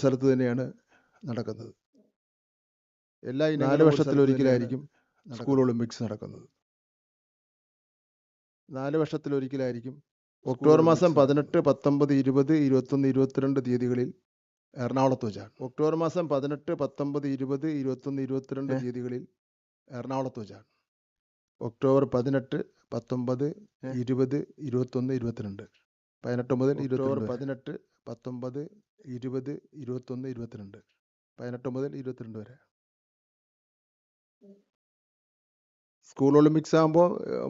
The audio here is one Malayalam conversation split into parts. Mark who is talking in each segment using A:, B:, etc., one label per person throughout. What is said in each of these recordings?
A: സ്ഥലത്ത് തന്നെയാണ് നടക്കുന്നത്. എല്ലാ 4 വർഷത്തിലൊരിക്കലായിരിക്കും സ്കൂൾ ഒളിമ്പിക്സ് നടക്കുന്നത്. 4 വർഷത്തിലൊരിക്കലായിരിക്കും ഒക്ടോബർ മാസം 18, 19, 20, 21, 22 തീയതികളിൽ എറണാകുളത്ത് വെച്ചാണ്. ഒക്ടോബർ മാസം 18, 19, 20, 21, 22 തീയതികളിൽ എറണാകുളത്ത് വെച്ചാണ്. ഒക്ടോബർ 18, 19, 20, 21, 22 18 മുതൽ 22 18, 19, 20, 21, 22 18 മുതൽ 22 വരെ. സ്കൂൾ ഒളിമ്പിക്സ് ആകുമ്പോൾ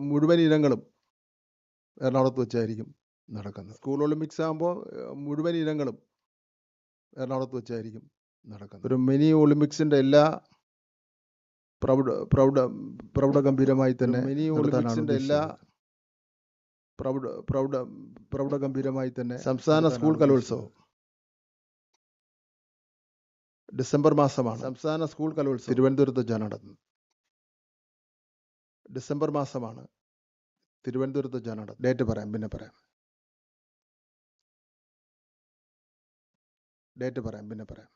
A: മുഴുവൻ ഇനങ്ങളും എറണാകുളത്ത് വെച്ചായിരിക്കും നടക്കുന്നത്. സ്കൂൾ ഒളിമ്പിക്സ് ആകുമ്പോൾ മുഴുവൻ ഇനങ്ങളും എറണാകുളത്ത് വെച്ചായിരിക്കും നടക്കുന്നത്. ഒരു മിനി ഒളിമ്പിക്സിന്റെ എല്ലാ പ്രൗഢഗംഭീരമായി തന്നെ മിനി ഒളിമ്പിക്സിന്റെ എല്ലാ പ്രൗഢഗംഭീരമായി തന്നെ സംസ്ഥാന സ്കൂൾ കലോത്സവം ഡിസംബർ മാസമാണ്. സംസ്ഥാന സ്കൂൾ കലോത്സവം തിരുവനന്തപുരത്ത് വെച്ചാണ് നടന്നത്. ഡിസംബർ മാസമാണ് തിരുവനന്തപുരത്ത് വെച്ചാണ് നടന്നത്. ഡേറ്റ് പറയാം, പിന്നെ പറയാം. ഡേറ്റ് പറയാം, പിന്നെ പറയാം.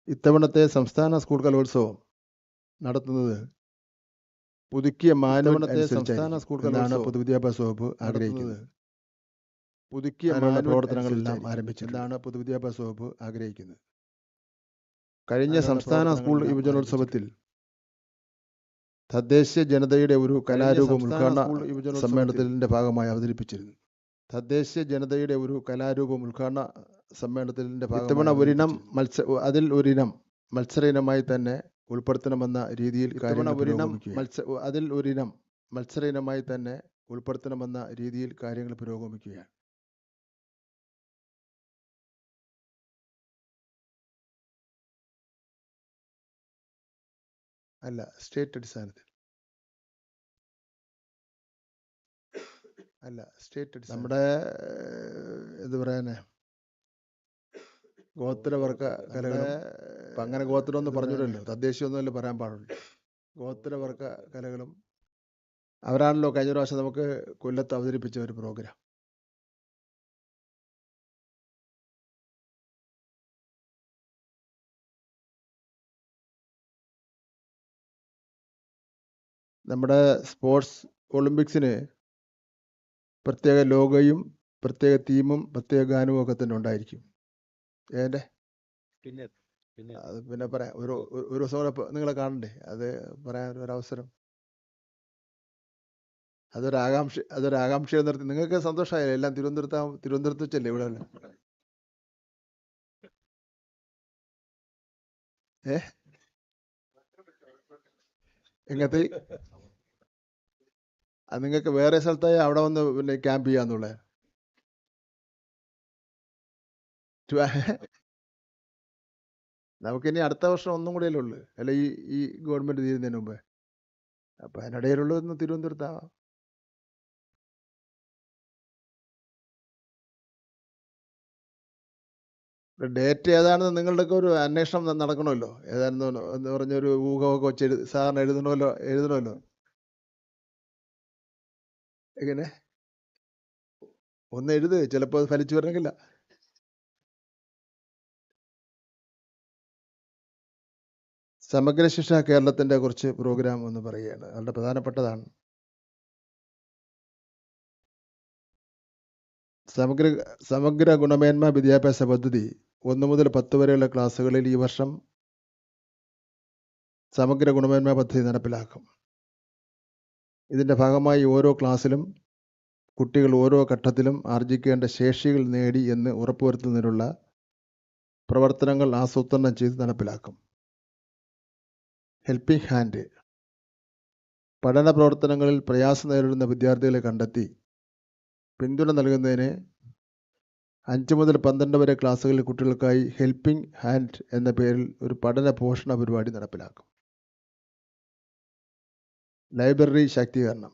A: ഇത്തവണത്തെ സംസ്ഥാന സ്കൂൾ കലോത്സവം നടത്തുന്നത് പുതുക്കിയ മാനുവൽ സംസ്ഥാന സ്കൂൾ കലോത്സവം പൊതുവിദ്യാഭ്യാസ വകുപ്പ് ആഗ്രഹിക്കുന്നത്. പുതുക്കിയ പ്രവർത്തനങ്ങളെല്ലാം ആരംഭിച്ചതാണ് പൊതുവിദ്യാഭ്യാസ വകുപ്പ് ആഗ്രഹിക്കുന്നത്. കഴിഞ്ഞ സംസ്ഥാന സ്കൂൾ യുവജനോത്സവത്തിൽ തദ്ദേശീയ ജനതയുടെ ഒരു കലാരൂപം ഉദ്ഘാടന സമ്മേളനത്തിന്റെ ഭാഗമായി അവതരിപ്പിച്ചിരുന്നു. തദ്ദേശീയ ജനതയുടെ ഒരു കലാരൂപം ഉദ്ഘാടന സമ്മേളനത്തിന്റെ ഇത്തവണ ഒരിനം മത്സര ഇനമായി തന്നെ ഉൾപ്പെടുത്തണമെന്ന രീതിയിൽ കാര്യങ്ങൾ പുരോഗമിക്കുകയാണ്. അല്ല, സ്റ്റേറ്റ് അടിസ്ഥാനത്തിൽ നമ്മുടെ എന്ത് പറയാനേ ഗോത്രവർഗ കലകളെ അങ്ങനെ ഗോത്രം ഒന്നും പറഞ്ഞില്ലല്ലോ, തദ്ദേശീയമൊന്നുമല്ലേ പറയാൻ പാടുള്ളൂ. ഗോത്രവർഗ കലകളും അവരാണല്ലോ കഴിഞ്ഞ പ്രാവശ്യം നമുക്ക് കൊല്ലത്ത് അവതരിപ്പിച്ച ഒരു പ്രോഗ്രാം. നമ്മുടെ സ്പോർട്സ് ഒളിമ്പിക്സിന് പ്രത്യേക ലോഗോയും പ്രത്യേക തീമും പ്രത്യേക ഗാനവും ഒക്കെ തന്നെ ഉണ്ടായിരിക്കും. അത് പിന്നെ പറയാം. ഒരു ദിവസം കൂടെ നിങ്ങളെ കാണണ്ടേ, അത് പറയാൻ ഒരവസരം. അതൊരാകാംക്ഷ നിർത്തി. നിങ്ങൾക്ക് സന്തോഷമായില്ലേ? എല്ലാം തിരുവനന്തപുരത്ത് വെച്ചല്ലേ ഇവിടെ അല്ലേ? എങ്ങനത്തെ അത് നിങ്ങൾക്ക് വേറെ സ്ഥലത്തായി അവിടെ വന്ന് പിന്നെ ക്യാമ്പ് ചെയ്യാന്നുള്ള നമുക്കിനി അടുത്ത വർഷം ഒന്നും കൂടെയല്ലേ ഉള്ളു, അല്ല ഈ ഗവൺമെന്റ് തീരുന്നതിന് മുമ്പ്. അപ്പൊ അതിനിടയിലുള്ളതൊന്ന് തിരുവനന്തപുരത്താവാം. ഡേറ്റ് ഏതാണെന്ന് നിങ്ങളുടെയൊക്കെ ഒരു അന്വേഷണം നടക്കണമല്ലോ. ഏതാണെന്ന് എന്ന് പറഞ്ഞൊരു ഊഹമൊക്കെ വെച്ച് സാധാരണ എഴുതണമല്ലോ. എങ്ങനെ ഒന്ന് എഴുത്, ചിലപ്പോൾ അത് ഫലിച്ചു വരണമെങ്കില്ല. സമഗ്ര ശിക്ഷ കേരളത്തിന്റെ കുറച്ച് പ്രോഗ്രാം എന്ന് പറയുകയാണ്, വളരെ പ്രധാനപ്പെട്ടതാണ്. സമഗ്ര ഗുണമേന്മ വിദ്യാഭ്യാസ പദ്ധതി 1 മുതൽ 10 വരെയുള്ള ക്ലാസ്സുകളിൽ ഈ വർഷം സമഗ്ര ഗുണമേന്മ പദ്ധതി നടപ്പിലാക്കും. ഇതിന്റെ ഭാഗമായി ഓരോ ക്ലാസ്സിലും കുട്ടികൾ ഓരോ ഘട്ടത്തിലും ആർജിക്കേണ്ട ശേഷികൾ നേടി എന്ന് ഉറപ്പുവരുത്തുന്നതിനുള്ള പ്രവർത്തനങ്ങൾ ആസൂത്രണം ചെയ്ത് നടപ്പിലാക്കും. ഹെൽപ്പിംഗ് ഹാൻഡ് പഠന പ്രവർത്തനങ്ങളിൽ പ്രയാസം നേരിടുന്ന വിദ്യാർത്ഥികളെ കണ്ടെത്തി പിന്തുണ നൽകുന്നതിന് 5 മുതൽ 12 വരെ ക്ലാസ്സുകളിൽ കുട്ടികൾക്കായി ഹെൽപ്പിംഗ് ഹാൻഡ് എന്ന പേരിൽ ഒരു പഠന പോഷണ പരിപാടി നടപ്പിലാക്കും. ലൈബ്രറി ശാക്തീകരണം.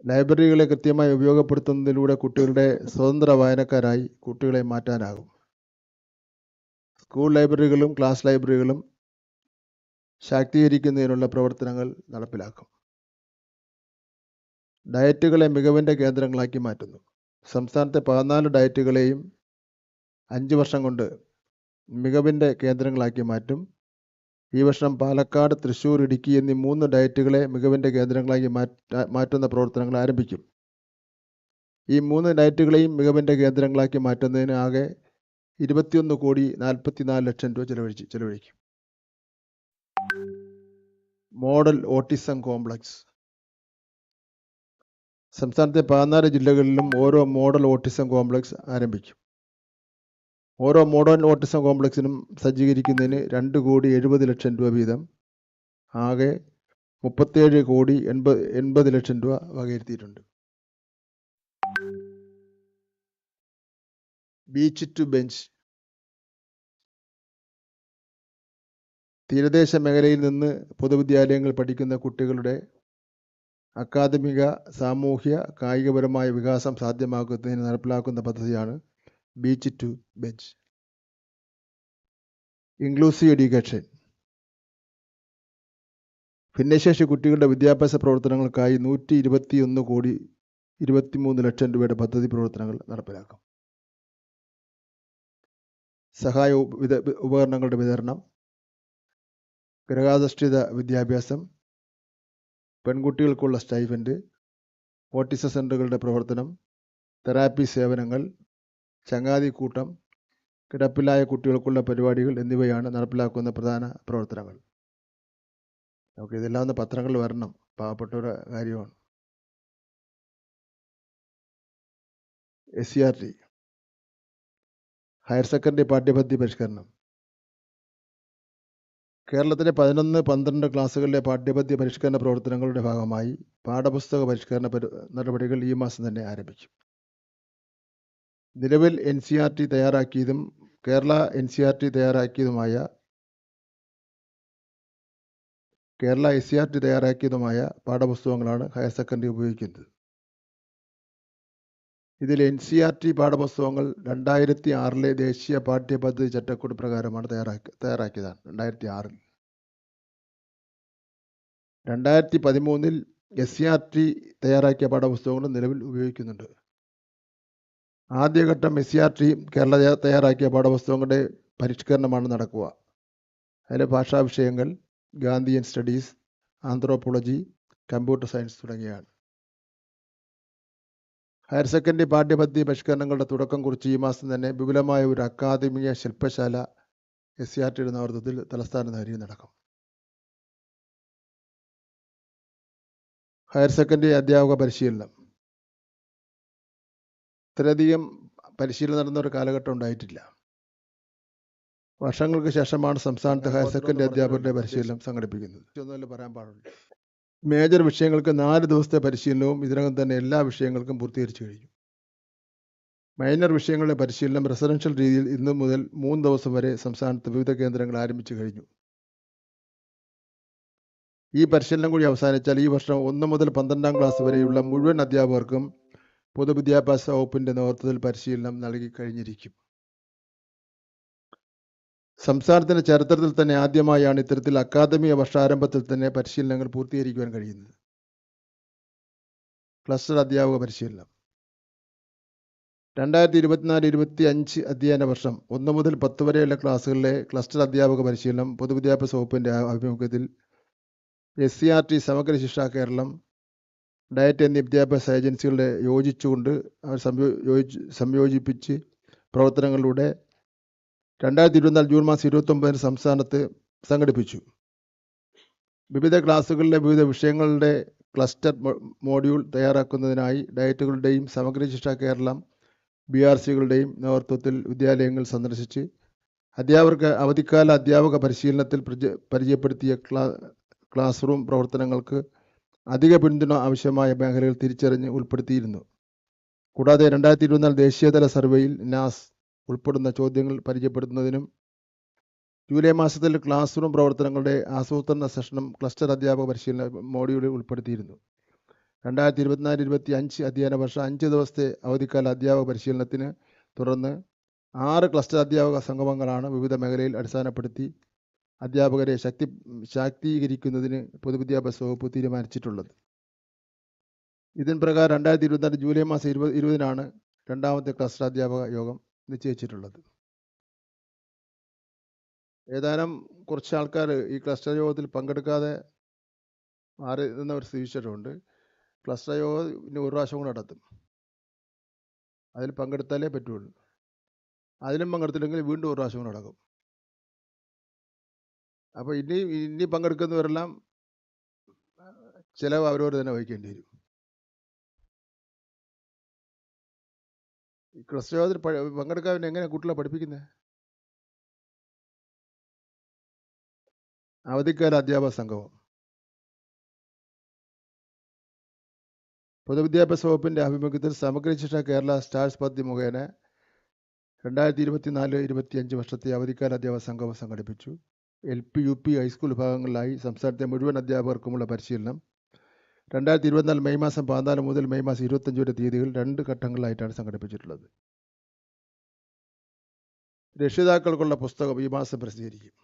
A: ലൈബ്രറികളെ കൃത്യമായി ഉപയോഗപ്പെടുത്തുന്നതിലൂടെ കുട്ടികളുടെ സ്വതന്ത്ര വായനക്കാരായി കുട്ടികളെ മാറ്റാനാകും. സ്കൂൾ ലൈബ്രറികളും ക്ലാസ് ലൈബ്രറികളും ശാക്തീകരിക്കുന്നതിനുള്ള പ്രവർത്തനങ്ങൾ നടപ്പിലാക്കും. ഡയറ്റുകളെ മികവിൻ്റെ കേന്ദ്രങ്ങളാക്കി മാറ്റുന്നു. സംസ്ഥാനത്തെ 14 ഡയറ്റുകളെയും 5 വർഷം കൊണ്ട് മികവിൻ്റെ കേന്ദ്രങ്ങളാക്കി മാറ്റും. ഈ വർഷം പാലക്കാട്, തൃശ്ശൂർ, ഇടുക്കി എന്നീ 3 ഡയറ്റുകളെ മികവിൻ്റെ കേന്ദ്രങ്ങളാക്കി മാറ്റുന്ന പ്രവർത്തനങ്ങൾ ആരംഭിക്കും. ഈ 3 ഡയറ്റുകളെയും മികവിൻ്റെ കേന്ദ്രങ്ങളാക്കി മാറ്റുന്നതിന് ആകെ 21,44,00,000 രൂപ ചെലവഴിക്കും. Model autism complex. സംസ്ഥാനത്തെ 14 ജില്ലകളിലും ഓരോ മോഡൽ ഓട്ടിസം കോംപ്ലക്സ് ആരംഭിക്കും. ഓരോ മോഡൽ ഓട്ടിസം കോംപ്ലക്സിനും സജ്ജീകരിക്കുന്നതിന് 2,70,00,000 രൂപ വീതം ആകെ 37,80,00,000 രൂപ വകയിരുത്തിയിട്ടുണ്ട്. Beach to bench. തീരദേശ മേഖലയിൽ നിന്ന് പൊതുവിദ്യാലയങ്ങൾ പഠിക്കുന്ന കുട്ടികളുടെ അക്കാദമിക, സാമൂഹ്യ, കായികപരമായ വികാസം സാധ്യമാക്കുന്നതിന് നടപ്പിലാക്കുന്ന പദ്ധതിയാണ് beach to bench. Inclusive education. ഭിന്നശേഷി കുട്ടികളുടെ വിദ്യാഭ്യാസ പ്രവർത്തനങ്ങൾക്കായി 121,23,00,000 രൂപയുടെ പദ്ധതി പ്രവർത്തനങ്ങൾ നടപ്പിലാക്കും. സഹായ ഉപകരണങ്ങളുടെ വിതരണം, ഗ്രഹാധിഷ്ഠിത വിദ്യാഭ്യാസം, പെൺകുട്ടികൾക്കുള്ള സ്റ്റൈഫൻഡ്, ഓട്ടിസം സെൻ്ററുകളുടെ പ്രവർത്തനം, തെറാപ്പി സേവനങ്ങൾ, ചങ്ങാതിക്കൂട്ടം, കിടപ്പിലായ കുട്ടികൾക്കുള്ള പരിപാടികൾ എന്നിവയാണ് നടപ്പിലാക്കുന്ന പ്രധാന പ്രവർത്തനങ്ങൾ. നമുക്ക് ഇതെല്ലാം ഒന്ന് പത്രങ്ങളിൽ വരണം, പാവപ്പെട്ടവരുടെ കാര്യമാണ്. SCRT ഹയർ സെക്കൻഡറി പാഠ്യപദ്ധതി പരിഷ്കരണം. കേരളത്തിലെ 11, 12 ക്ലാസ്സുകളിലെ പാഠ്യപദ്ധതി പരിഷ്കരണ പ്രവർത്തനങ്ങളുടെ ഭാഗമായി പാഠപുസ്തക പരിഷ്കരണ നടപടികൾ ഈ മാസം തന്നെ ആരംഭിക്കും. നിലവിൽ NCERT തയ്യാറാക്കിയതും കേരള SCERT തയ്യാറാക്കിയതുമായ പാഠപുസ്തകങ്ങളാണ് ഹയർ സെക്കൻഡറി ഉപയോഗിക്കുന്നത്. ഇതിൽ NCERT പാഠപുസ്തകങ്ങൾ 2006 ദേശീയ പാഠ്യപദ്ധതി ചട്ടക്കൂട് പ്രകാരമാണ് തയ്യാറാക്കിയതാണ്. 2006 2013 SCERT തയ്യാറാക്കിയ പാഠപുസ്തകങ്ങൾ നിലവിൽ ഉപയോഗിക്കുന്നുണ്ട്. ആദ്യഘട്ടം SCERT കേരള തയ്യാറാക്കിയ പാഠപുസ്തകങ്ങളുടെ പരിഷ്കരണമാണ് നടക്കുക. അതിലെ ഭാഷാ വിഷയങ്ങൾ Gandhian studies, anthropology, computer science തുടങ്ങിയവയാണ്. ഹയർ സെക്കൻഡറി പാഠ്യപദ്ധതി പരിഷ്കരണങ്ങളുടെ തുടക്കം കുറിച്ച് ഈ മാസം തന്നെ വിപുലമായ ഒരു അക്കാദമിക ശില്പശാല SCERTയുടെ നേതൃത്വത്തിൽ തലസ്ഥാന നഗരിയിൽ നടക്കും. ഹയർ സെക്കൻഡറി അധ്യാപക പരിശീലനം. ഇത്രയധികം പരിശീലനം നടന്ന ഒരു കാലഘട്ടം ഉണ്ടായിട്ടില്ല. വർഷങ്ങൾക്ക് ശേഷമാണ് സംസ്ഥാനത്ത് ഹയർ സെക്കൻഡറി അധ്യാപകരുടെ പരിശീലനം സംഘടിപ്പിക്കുന്നത്. ഒന്നുമല്ല പറയാൻ പാടില്ല. മേജർ വിഷയങ്ങൾക്ക് 4 ദിവസത്തെ പരിശീലനവും ഇതിനകം തന്നെ എല്ലാ വിഷയങ്ങൾക്കും പൂർത്തീകരിച്ചു കഴിഞ്ഞു. മൈനർ വിഷയങ്ങളുടെ പരിശീലനം റെസിഡൻഷ്യൽ രീതിയിൽ ഇന്നു മുതൽ 3 ദിവസം വരെ സംസ്ഥാനത്ത് വിവിധ കേന്ദ്രങ്ങൾ ആരംഭിച്ചു കഴിഞ്ഞു. ഈ പരിശീലനം കൂടി അവസാനിച്ചാൽ ഈ വർഷം 1 മുതൽ 12ാം ക്ലാസ് വരെയുള്ള മുഴുവൻ അധ്യാപകർക്കും പൊതുവിദ്യാഭ്യാസ വകുപ്പിൻ്റെ നേതൃത്വത്തിൽ പരിശീലനം നൽകി കഴിഞ്ഞിരിക്കും. സംസ്ഥാനത്തിൻ്റെ ചരിത്രത്തിൽ തന്നെ ആദ്യമായാണ് ഇത്തരത്തിൽ അക്കാദമിക വർഷാരംഭത്തിൽ തന്നെ പരിശീലനങ്ങൾ പൂർത്തീകരിക്കുവാൻ കഴിയുന്നത്. ക്ലസ്റ്റർ അധ്യാപക പരിശീലനം. 2024-25 അധ്യയന വർഷം 1 മുതൽ 10 വരെയുള്ള ക്ലാസ്സുകളിലെ ക്ലസ്റ്റർ അധ്യാപക പരിശീലനം പൊതുവിദ്യാഭ്യാസ വകുപ്പിൻ്റെ ആഭിമുഖ്യത്തിൽ SCERT, സമഗ്ര ശിക്ഷ കേരളം, ഡയറ്റ് എന്നീ വിദ്യാഭ്യാസ ഏജൻസികളുടെ യോജിച്ചുകൊണ്ട് അവർ സംയോജിപ്പിച്ച് പ്രവർത്തനങ്ങളിലൂടെ 2024 ജൂൺ മാസം 29 സംസ്ഥാനത്ത് സംഘടിപ്പിച്ചു. വിവിധ ക്ലാസ്സുകളിലെ വിവിധ വിഷയങ്ങളുടെ ക്ലസ്റ്റർ മോഡ്യൂൾ തയ്യാറാക്കുന്നതിനായി ഡയറ്റുകളുടെയും സമഗ്ര ശിക്ഷ കേരളം BRCകളുടെയും നേതൃത്വത്തിൽ വിദ്യാലയങ്ങൾ സന്ദർശിച്ച് അധ്യാപകർക്ക് അവധിക്കാല അധ്യാപക പരിശീലനത്തിൽ പരിചയപ്പെടുത്തിയ ക്ലാസ് റൂം പ്രവർത്തനങ്ങൾക്ക് അധിക പിന്തുണ ആവശ്യമായ മേഖലകൾ തിരിച്ചറിഞ്ഞ് ഉൾപ്പെടുത്തിയിരുന്നു. കൂടാതെ 2024 ദേശീയതല സർവേയിൽ NAS ഉൾപ്പെടുന്ന ചോദ്യങ്ങൾ പരിചയപ്പെടുത്തുന്നതിനും ജൂലൈ മാസത്തിൽ ക്ലാസ് റൂം പ്രവർത്തനങ്ങളുടെ ആസൂത്രണ സെഷനും ക്ലസ്റ്റർ അധ്യാപക പരിശീലന മോഡ്യൂളിൽ ഉൾപ്പെടുത്തിയിരുന്നു. 2024-25 അധ്യയന വർഷം 5 ദിവസത്തെ അവധിക്കാല അധ്യാപക പരിശീലനത്തിന് തുടർന്ന് 6 ക്ലസ്റ്റർ അധ്യാപക സംഗമങ്ങളാണ് വിവിധ മേഖലയിൽ അടിസ്ഥാനപ്പെടുത്തി അധ്യാപകരെ ശാക്തീകരിക്കുന്നതിന് പൊതുവിദ്യാഭ്യാസ വകുപ്പ് തീരുമാനിച്ചിട്ടുള്ളത്. ഇതിൻ പ്രകാരം 2024 ജൂലൈ മാസം 20-നാണ് രണ്ടാമത്തെ ക്ലസ്റ്റർ അധ്യാപക യോഗം നിശ്ചയിച്ചിട്ടുള്ളത്. ഏതാനും കുറച്ച് ആൾക്കാർ ഈ ക്ലസ്റ്റർ യോഗത്തിൽ പങ്കെടുക്കാതെ മാറി നിന്നവർ സ്ഥിതിച്ചിട്ടുണ്ട്. ക്ലസ്റ്റർ യോഗം ഇനി ഒരു പ്രാവശ്യം കൂടെ നടത്തും. അതിൽ പങ്കെടുത്താലേ പറ്റുള്ളൂ. അതിലും പങ്കെടുത്തില്ലെങ്കിൽ വീണ്ടും ഒരു പ്രാവശ്യം കൂടെ നടക്കും. അപ്പോൾ ഇനി പങ്കെടുക്കുന്നവരെല്ലാം ചിലവ് അവരവർ തന്നെ വഹിക്കേണ്ടി വരും. ഈ ക്ലസ്റ്റർ യോഗത്തിൽ പങ്കെടുക്കാൻ പിന്നെ എങ്ങനെ കുട്ടികളെ പഠിപ്പിക്കുന്നത്? അവധിക്കാല അധ്യാപക സംഗമം പൊതുവിദ്യാഭ്യാസ വകുപ്പിൻ്റെ ആഭിമുഖ്യത്തിൽ സമഗ്ര ശിക്ഷ കേരള സ്റ്റാർസ് പദ്ധതി മുഖേന 2024-25 വർഷത്തെ അവധിക്കാല അധ്യാപക സംഗമം സംഘടിപ്പിച്ചു. LP, UP, ഹൈസ്കൂൾ വിഭാഗങ്ങളിലായി സംസ്ഥാനത്തെ മുഴുവൻ അധ്യാപകർക്കുമുള്ള പരിശീലനം 2024 മെയ് മാസം 14 മുതൽ മെയ് മാസം 25 വരെ തീയതികൾ 2 ഘട്ടങ്ങളിലായിട്ടാണ് സംഘടിപ്പിച്ചിട്ടുള്ളത്. രക്ഷിതാക്കൾക്കുള്ള പുസ്തകം ഈ മാസം പ്രസിദ്ധീകരിക്കും.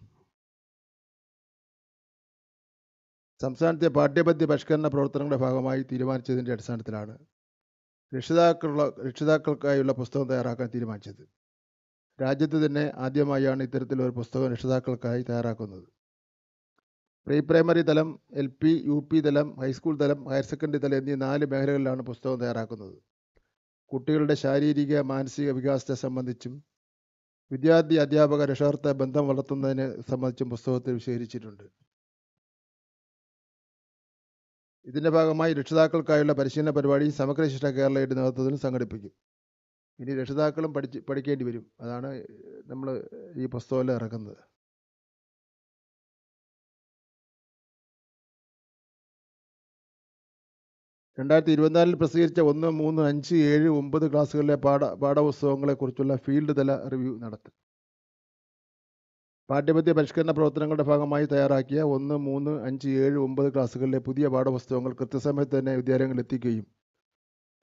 A: സംസ്ഥാനത്തെ പാഠ്യപദ്ധതി പരിഷ്കരണ പ്രവർത്തനങ്ങളുടെ ഭാഗമായി തീരുമാനിച്ചതിൻ്റെ അടിസ്ഥാനത്തിലാണ് രക്ഷിതാക്കൾക്കായുള്ള പുസ്തകം തയ്യാറാക്കാൻ തീരുമാനിച്ചത്. രാജ്യത്ത് തന്നെ ആദ്യമായാണ് ഇത്തരത്തിലൊരു പുസ്തകം രക്ഷിതാക്കൾക്കായി തയ്യാറാക്കുന്നത്. പ്രീ പ്രൈമറി തലം, LP, UP തലം, ഹൈസ്കൂൾ തലം, ഹയർ സെക്കൻഡറി തലം എന്നീ 4 മേഖലകളിലാണ് പുസ്തകം തയ്യാറാക്കുന്നത്. കുട്ടികളുടെ ശാരീരിക മാനസിക വികാസത്തെ സംബന്ധിച്ചും വിദ്യാർത്ഥി അധ്യാപക രക്ഷകർത്ത ബന്ധം വളർത്തുന്നതിനെ സംബന്ധിച്ചും പുസ്തകത്തിൽ വിശദീകരിച്ചിട്ടുണ്ട്. ഇതിൻ്റെ ഭാഗമായി രക്ഷിതാക്കൾക്കായുള്ള പരിശീലന പരിപാടി സമഗ്ര ശിക്ഷ കേരളയുടെ നേതൃത്വത്തിൽ സംഘടിപ്പിക്കും. ഇനി രക്ഷിതാക്കളും പഠിക്കേണ്ടി വരും. അതാണ് നമ്മൾ ഈ പുസ്തകത്തിൽ ഇറക്കുന്നത്. (2024) പ്രസിദ്ധീകരിച്ച 1, 3, 5, 7, 9 ക്ലാസ്സുകളിലെ പാഠപുസ്തകങ്ങളെക്കുറിച്ചുള്ള ഫീൽഡ് തല റിവ്യൂ നടത്തും. പാഠ്യപദ്ധതി പരിഷ്കരണ പ്രവർത്തനങ്ങളുടെ ഭാഗമായി തയ്യാറാക്കിയ 1, 3, 5, 7, 9 ക്ലാസ്സുകളിലെ പുതിയ പാഠപുസ്തകങ്ങൾ കൃത്യസമയത്ത് തന്നെ വിദ്യാലയങ്ങളിൽ എത്തിക്കുകയും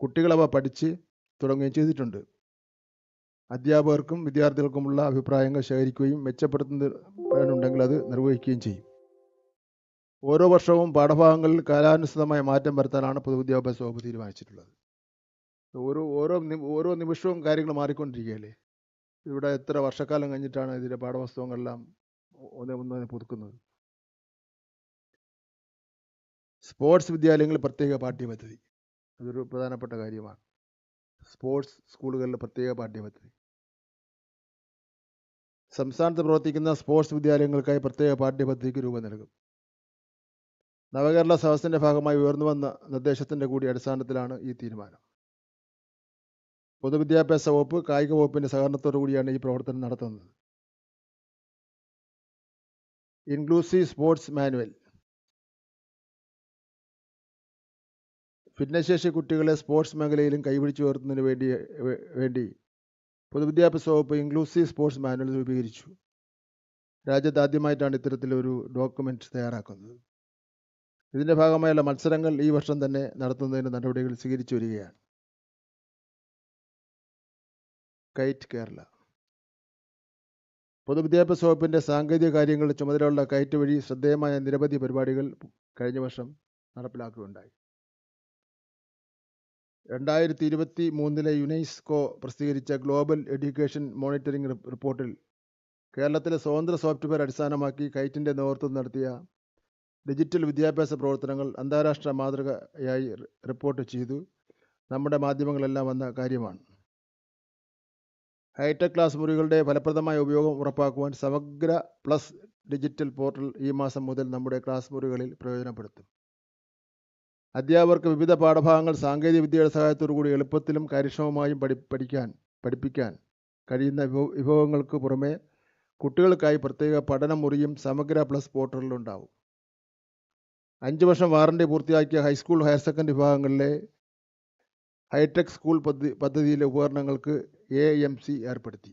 A: കുട്ടികളവ പഠിച്ച് തുടങ്ങുകയും ചെയ്തിട്ടുണ്ട്. അധ്യാപകർക്കും വിദ്യാർത്ഥികൾക്കുമുള്ള അഭിപ്രായങ്ങൾ ശേഖരിക്കുകയും മെച്ചപ്പെടുത്തുന്നുണ്ടെങ്കിൽ അത് നിർവഹിക്കുകയും ചെയ്യും. ഓരോ വർഷവും പാഠഭാഗങ്ങളിൽ കാലാനുസൃതമായ മാറ്റം വരുത്താനാണ് പൊതുവിദ്യാഭ്യാസ വകുപ്പ് തീരുമാനിച്ചിട്ടുള്ളത്. ഓരോ നിമിഷവും കാര്യങ്ങൾ മാറിക്കൊണ്ടിരിക്കുകയല്ലേ. ഇവിടെ എത്ര വർഷക്കാലം കഴിഞ്ഞിട്ടാണ് ഇതിൻ്റെ പാഠപുസ്തകങ്ങളെല്ലാം ഒന്നൊന്ന് പുതുക്കുന്നത്. സ്പോർട്സ് വിദ്യാലയങ്ങളിൽ പ്രത്യേക പാഠ്യപദ്ധതി അതൊരു പ്രധാനപ്പെട്ട കാര്യമാണ്. സ്പോർട്സ് സ്കൂളുകളിൽ പ്രത്യേക പാഠ്യപദ്ധതി. സംസ്ഥാനത്ത് പ്രവർത്തിക്കുന്ന സ്പോർട്സ് വിദ്യാലയങ്ങൾക്കായി പ്രത്യേക പാഠ്യപദ്ധതിക്ക് രൂപം നൽകും. നവകേരള സദസ്സിൻ്റെ ഭാഗമായി ഉയർന്നു വന്ന നിർദ്ദേശത്തിൻ്റെ കൂടി അടിസ്ഥാനത്തിലാണ് ഈ തീരുമാനം. പൊതുവിദ്യാഭ്യാസ വകുപ്പ് കായിക വകുപ്പിൻ്റെ സഹകരണത്തോടു കൂടിയാണ് ഈ പ്രവർത്തനം നടത്തുന്നത്. ഇൻക്ലൂസീവ് സ്പോർട്സ് മാനുവൽ ഭിന്നശേഷി കുട്ടികളെ സ്പോർട്സ് മേഖലയിലും കൈപിടിച്ചു ഉയർത്തുന്നതിന് വേണ്ടി പൊതുവിദ്യാഭ്യാസ വകുപ്പ് ഇൻക്ലൂസീവ് സ്പോർട്സ് മാനുവൽ രൂപീകരിച്ചു. രാജ്യത്ത് ആദ്യമായിട്ടാണ് ഇത്തരത്തിലൊരു ഡോക്യുമെൻ്റ് തയ്യാറാക്കുന്നത്. ഇതിൻ്റെ ഭാഗമായുള്ള മത്സരങ്ങൾ ഈ വർഷം തന്നെ നടത്തുന്നതിന് നടപടികൾ സ്വീകരിച്ചു വരികയാണ്. കൈറ്റ് കേരള പൊതുവിദ്യാഭ്യാസ വകുപ്പിൻ്റെ സാങ്കേതിക കാര്യങ്ങളുടെ ചുമതലയുള്ള കൈറ്റ് വഴി ശ്രദ്ധേയമായ നിരവധി പരിപാടികൾ കഴിഞ്ഞ വർഷം നടപ്പിലാക്കുകയുണ്ടായി. 2023 യുനെസ്കോ പ്രസിദ്ധീകരിച്ച ഗ്ലോബൽ എഡ്യൂക്കേഷൻ മോണിറ്ററിംഗ് റിപ്പോർട്ടിൽ കേരളത്തിലെ സ്വതന്ത്ര സോഫ്റ്റ്വെയർ അടിസ്ഥാനമാക്കി കൈറ്റിൻ്റെ നേതൃത്വം നടത്തിയ ഡിജിറ്റൽ വിദ്യാഭ്യാസ പ്രവർത്തനങ്ങൾ അന്താരാഷ്ട്ര മാതൃകയായി റിപ്പോർട്ട് ചെയ്തു നമ്മുടെ മാധ്യമങ്ങളെല്ലാം വന്ന കാര്യമാണ്. ഹൈടെക് ക്ലാസ് മുറികളുടെ ഫലപ്രദമായ ഉപയോഗം ഉറപ്പാക്കുവാൻ സമഗ്ര പ്ലസ് ഡിജിറ്റൽ പോർട്ടൽ ഈ മാസം മുതൽ നമ്മുടെ ക്ലാസ് മുറികളിൽ പ്രയോജനപ്പെടുത്തും. അധ്യാപകർക്ക് വിവിധ പാഠഭാഗങ്ങൾ സാങ്കേതിക വിദ്യയുടെ സഹായത്തോടുകൂടി എളുപ്പത്തിലും കാര്യക്ഷമമായും പഠിപ്പിക്കാൻ കഴിയുന്ന വിഭവങ്ങൾക്ക് പുറമെ കുട്ടികൾക്കായി പ്രത്യേക പഠനമുറിയും സമഗ്ര പ്ലസ് പോർട്ടലിലുണ്ടാവും. 5 വർഷം വാറണ്ടി പൂർത്തിയാക്കിയ ഹൈസ്കൂൾ ഹയർ സെക്കൻഡറി വിഭാഗങ്ങളിലെ ഹൈടെക് സ്കൂൾ പദ്ധതിയിലെ ഉപകരണങ്ങൾക്ക് AMC ഏർപ്പെടുത്തി.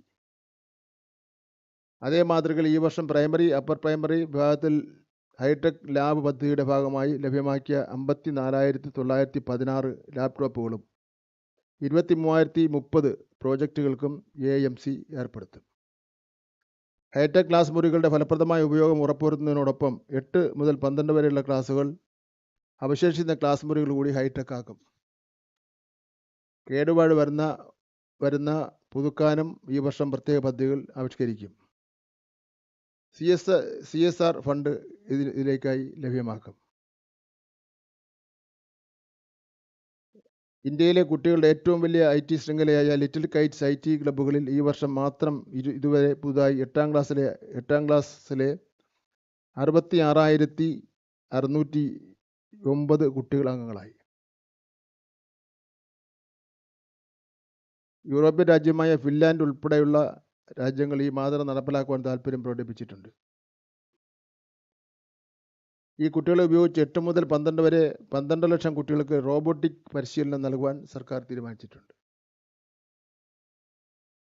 A: അതേ മാതൃകയിൽ ഈ വർഷം പ്രൈമറി, അപ്പർ പ്രൈമറി വിഭാഗത്തിൽ ഹൈടെക് ലാബ് പദ്ധതിയുടെ ഭാഗമായി ലഭ്യമാക്കിയ 54,916 ലാപ്ടോപ്പുകളും 23,030 പ്രോജക്റ്റുകൾക്കും AMC ഏർപ്പെടുത്തും. ഹൈടെക് ക്ലാസ് മുറികളുടെ ഫലപ്രദമായ ഉപയോഗം ഉറപ്പുവരുത്തുന്നതിനോടൊപ്പം 8 മുതൽ 12 വരെയുള്ള ക്ലാസുകൾ അവശേഷിക്കുന്ന ക്ലാസ് മുറികൾ കൂടി ഹൈടെക് ആക്കും. കേടുപാട് വരുന്ന പുതുക്കാനും ഈ വർഷം പ്രത്യേക പദ്ധതികൾ ആവിഷ്കരിക്കും. CSR ഫണ്ട് ഇതിലേക്കായി ലഭ്യമാക്കും. ഇന്ത്യയിലെ കുട്ടികളുടെ ഏറ്റവും വലിയ IT ശൃംഖലയായ ലിറ്റിൽ കൈറ്റ്സ് IT ക്ലബ്ബുകളിൽ ഈ വർഷം മാത്രം ഇതുവരെ പുതുതായി 8ാം ക്ലാസ്സിലെ 66,609 കുട്ടികൾ അംഗങ്ങളായി. യൂറോപ്യൻ രാജ്യമായ ഫിൻലാൻഡ് ഉൾപ്പെടെയുള്ള രാജ്യങ്ങൾ ഈ മാതൃക നടപ്പിലാക്കുവാൻ താൽപ്പര്യം പ്രകടിപ്പിച്ചിട്ടുണ്ട്. ഈ കുട്ടികളെ ഉപയോഗിച്ച് 8 മുതൽ 12 വരെ 12 ലക്ഷം കുട്ടികൾക്ക് റോബോട്ടിക് പരിശീലനം നൽകുവാൻ സർക്കാർ തീരുമാനിച്ചിട്ടുണ്ട്.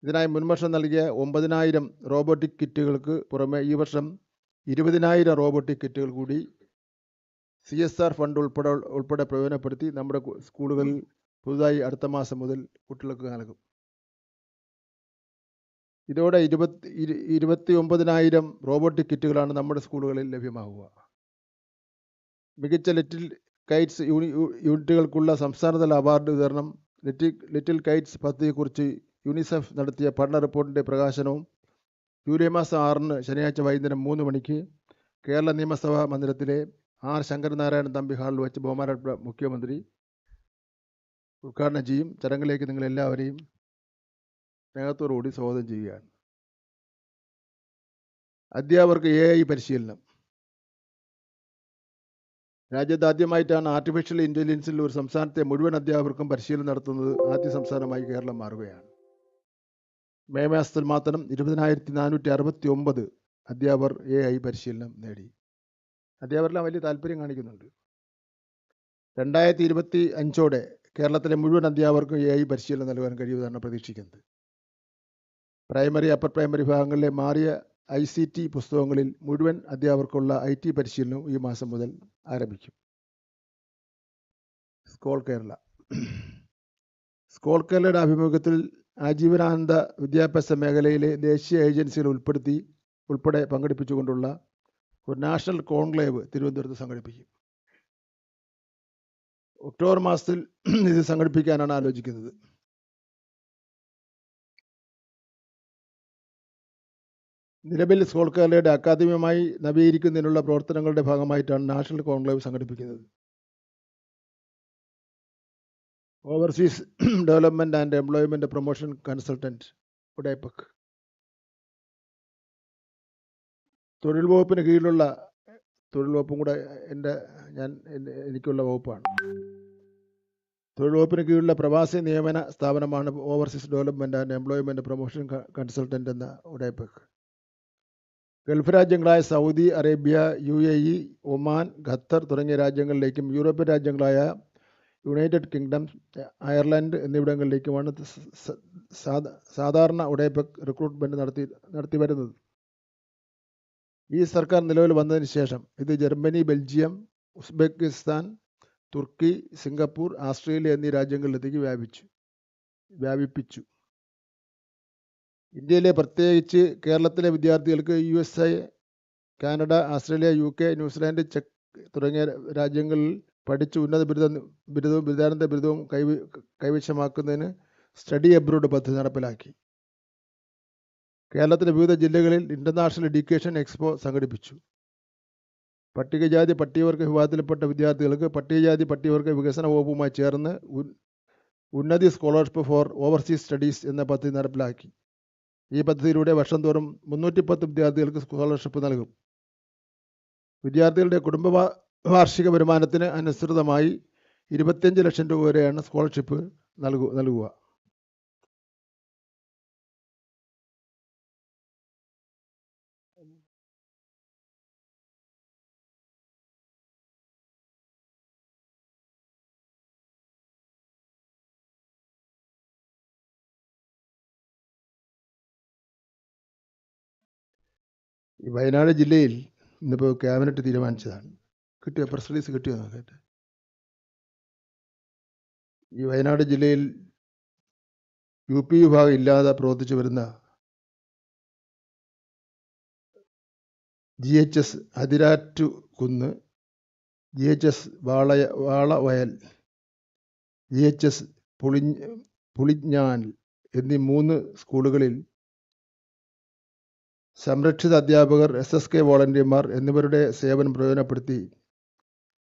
A: ഇതിനായി മുൻവർഷം നൽകിയ 9,000 റോബോട്ടിക് കിറ്റുകൾക്ക് പുറമെ ഈ വർഷം 20,000 റോബോട്ടിക് കിറ്റുകൾ കൂടി CSR ഫണ്ട് ഉൾപ്പെടെ പ്രയോജനപ്പെടുത്തി നമ്മുടെ സ്കൂളുകളിൽ പുതുതായി അടുത്ത മാസം മുതൽ കുട്ടികൾക്ക് നൽകും. ഇതോടെ 29,000 റോബോട്ടിക് കിറ്റുകളാണ് നമ്മുടെ സ്കൂളുകളിൽ ലഭ്യമാകുക. മികച്ച ലിറ്റിൽ കൈറ്റ്സ് യൂണിറ്റുകൾക്കുള്ള സംസ്ഥാനതല അവാർഡ് വിതരണം, ലിറ്റിൽ കൈറ്റ്സ് പദ്ധതിയെക്കുറിച്ച് UNICEF നടത്തിയ പഠന റിപ്പോർട്ടിൻ്റെ പ്രകാശനവും ജൂലൈ മാസം 6 ശനിയാഴ്ച വൈകുന്നേരം 3 മണിക്ക് കേരള നിയമസഭാ മന്ദിരത്തിലെ R. ശങ്കരനാരായണൻ തമ്പി ഹാളിൽ വെച്ച് ബഹുമാനപ്പെട്ട മുഖ്യമന്ത്രി ഉദ്ഘാടനം ചെയ്യും. ചടങ്ങിലേക്ക് നിങ്ങളെല്ലാവരെയും സ്നേഹത്തോടുകൂടി സ്വാഗതം ചെയ്യുകയാണ്. അധ്യാപകർക്ക് AI പരിശീലനം. രാജ്യത്ത് ആദ്യമായിട്ടാണ് ആർട്ടിഫിഷ്യൽ ഇൻ്റലിജൻസിൽ ഒരു സംസ്ഥാനത്തെ മുഴുവൻ അധ്യാപകർക്കും പരിശീലനം നടത്തുന്നത്. ആദ്യ സംസ്ഥാനമായി കേരളം മാറുകയാണ്. മെയ് മാസത്തിൽ മാത്രം 20,469 അധ്യാപകർ AI പരിശീലനം നേടി. അധ്യാപകരെല്ലാം വലിയ താല്പര്യം കാണിക്കുന്നുണ്ട്. 2025 കേരളത്തിലെ മുഴുവൻ അധ്യാപകർക്കും AI പരിശീലനം നൽകാൻ കഴിയുമെന്നാണ് പ്രതീക്ഷിക്കുന്നത്. പ്രൈമറി, അപ്പർ പ്രൈമറി വിഭാഗങ്ങളിലെ മാറിയ ICT പുസ്തകങ്ങളിൽ മുഴുവൻ അധ്യാപകർക്കുള്ള IT പരിശീലനവും ഈ മാസം മുതൽ ആരംഭിക്കും. സ്കോൾ കേരളയുടെ ആഭിമുഖ്യത്തിൽ ആജീവനാനന്ദ വിദ്യാഭ്യാസ മേഖലയിലെ ദേശീയ ഏജൻസികൾ ഉൾപ്പെടെ പങ്കെടുപ്പിച്ചുകൊണ്ടുള്ള ഒരു നാഷണൽ കോൺക്ലേവ് തിരുവനന്തപുരത്ത് സംഘടിപ്പിക്കും. ഒക്ടോബർ മാസത്തിൽ ഇത് സംഘടിപ്പിക്കാനാണ് ആലോചിക്കുന്നത്. നിലവിൽ സ്കോൾ കേരളയുടെ അക്കാദമിയുമായി നവീകരിക്കുന്നതിനുള്ള പ്രവർത്തനങ്ങളുടെ ഭാഗമായിട്ടാണ് നാഷണൽ കോൺക്ലേവ് സംഘടിപ്പിക്കുന്നത്. Overseas development and employment promotion consultant UDEPC തൊഴിൽ വകുപ്പിന് കീഴിലുള്ള തൊഴിൽ വകുപ്പും കൂടെ എനിക്കുള്ള വകുപ്പാണ്. തൊഴിൽ വകുപ്പിന് കീഴിലുള്ള പ്രവാസി നിയമന സ്ഥാപനമാണ് overseas development and employment promotion consultant എന്ന UDEPC. ഗൾഫ് രാജ്യങ്ങളായ Saudi Arabia, UAE, Oman, Qatar തുടങ്ങിയ രാജ്യങ്ങളിലേക്കും യൂറോപ്യൻ രാജ്യങ്ങളായ യുണൈറ്റഡ് കിങ്ഡം, അയർലൻഡ് എന്നിവിടങ്ങളിലേക്കുമാണ് സാധാരണ UDEPC റിക്രൂട്ട്മെൻറ്റ് നടത്തി വരുന്നത്. ഈ സർക്കാർ നിലവിൽ വന്നതിന് ശേഷം ഇത് ജർമ്മനി, ബെൽജിയം, ഉസ്ബെക്കിസ്ഥാൻ, തുർക്കി, സിംഗപ്പൂർ, ഓസ്ട്രേലിയ എന്നീ രാജ്യങ്ങളിലേക്ക് വ്യാപിപ്പിച്ചു. ഇന്ത്യയിലെ പ്രത്യേകിച്ച് കേരളത്തിലെ വിദ്യാർത്ഥികൾക്ക് USA, Canada, Australia, UK, New Zealand, check തുടങ്ങിയ രാജ്യങ്ങളിൽ പഠിച്ച് ഉന്നത ബിരുദവും ബിരുദാനന്തര ബിരുദവും കൈവശമാക്കുന്നതിന് സ്റ്റഡി അബ്രോഡ് പദ്ധതി നടപ്പിലാക്കി. കേരളത്തിലെ വിവിധ ജില്ലകളിൽ ഇൻ്റർനാഷണൽ എഡ്യൂക്കേഷൻ എക്സ്പോ സംഘടിപ്പിച്ചു. പട്ടികജാതി പട്ടികവർഗ വിഭാഗത്തിൽപ്പെട്ട വിദ്യാർത്ഥികൾക്ക് പട്ടികജാതി പട്ടികവർഗ വികസന വകുപ്പുമായി ചേർന്ന് ഉന്നതി സ്കോളർഷിപ്പ് ഫോർ ഓവർസീസ് സ്റ്റഡീസ് എന്ന പദ്ധതി നടപ്പിലാക്കി. ഈ പദ്ധതിയിലൂടെ വർഷം തോറും 310 വിദ്യാർത്ഥികൾക്ക് സ്കോളർഷിപ്പ് നൽകും. വിദ്യാർത്ഥികളുടെ കുടുംബ വാർഷിക വരുമാനത്തിന് അനുസൃതമായി 25 ലക്ഷം രൂപ വരെയാണ് സ്കോളർഷിപ്പ് നൽകുക. ഈ വയനാട് ജില്ലയിൽ ഇന്നിപ്പോൾ ക്യാബിനറ്റ് തീരുമാനിച്ചതാണ്. കിട്ടിയോ? പ്രസ് റിലീസ് കിട്ടിയോ നോക്കട്ടെ. ഈ വയനാട് ജില്ലയിൽ UP വിഭാഗം ഇല്ലാതെ പ്രവർത്തിച്ചു വരുന്ന GHS Athirattukunnu, GHS Valavayal, GHS Pulinjal എന്നീ 3 സ്കൂളുകളിൽ സംരക്ഷിത അധ്യാപകർ, SSK വോളണ്ടിയർമാർ എന്നിവരുടെ സേവനം പ്രയോജനപ്പെടുത്തി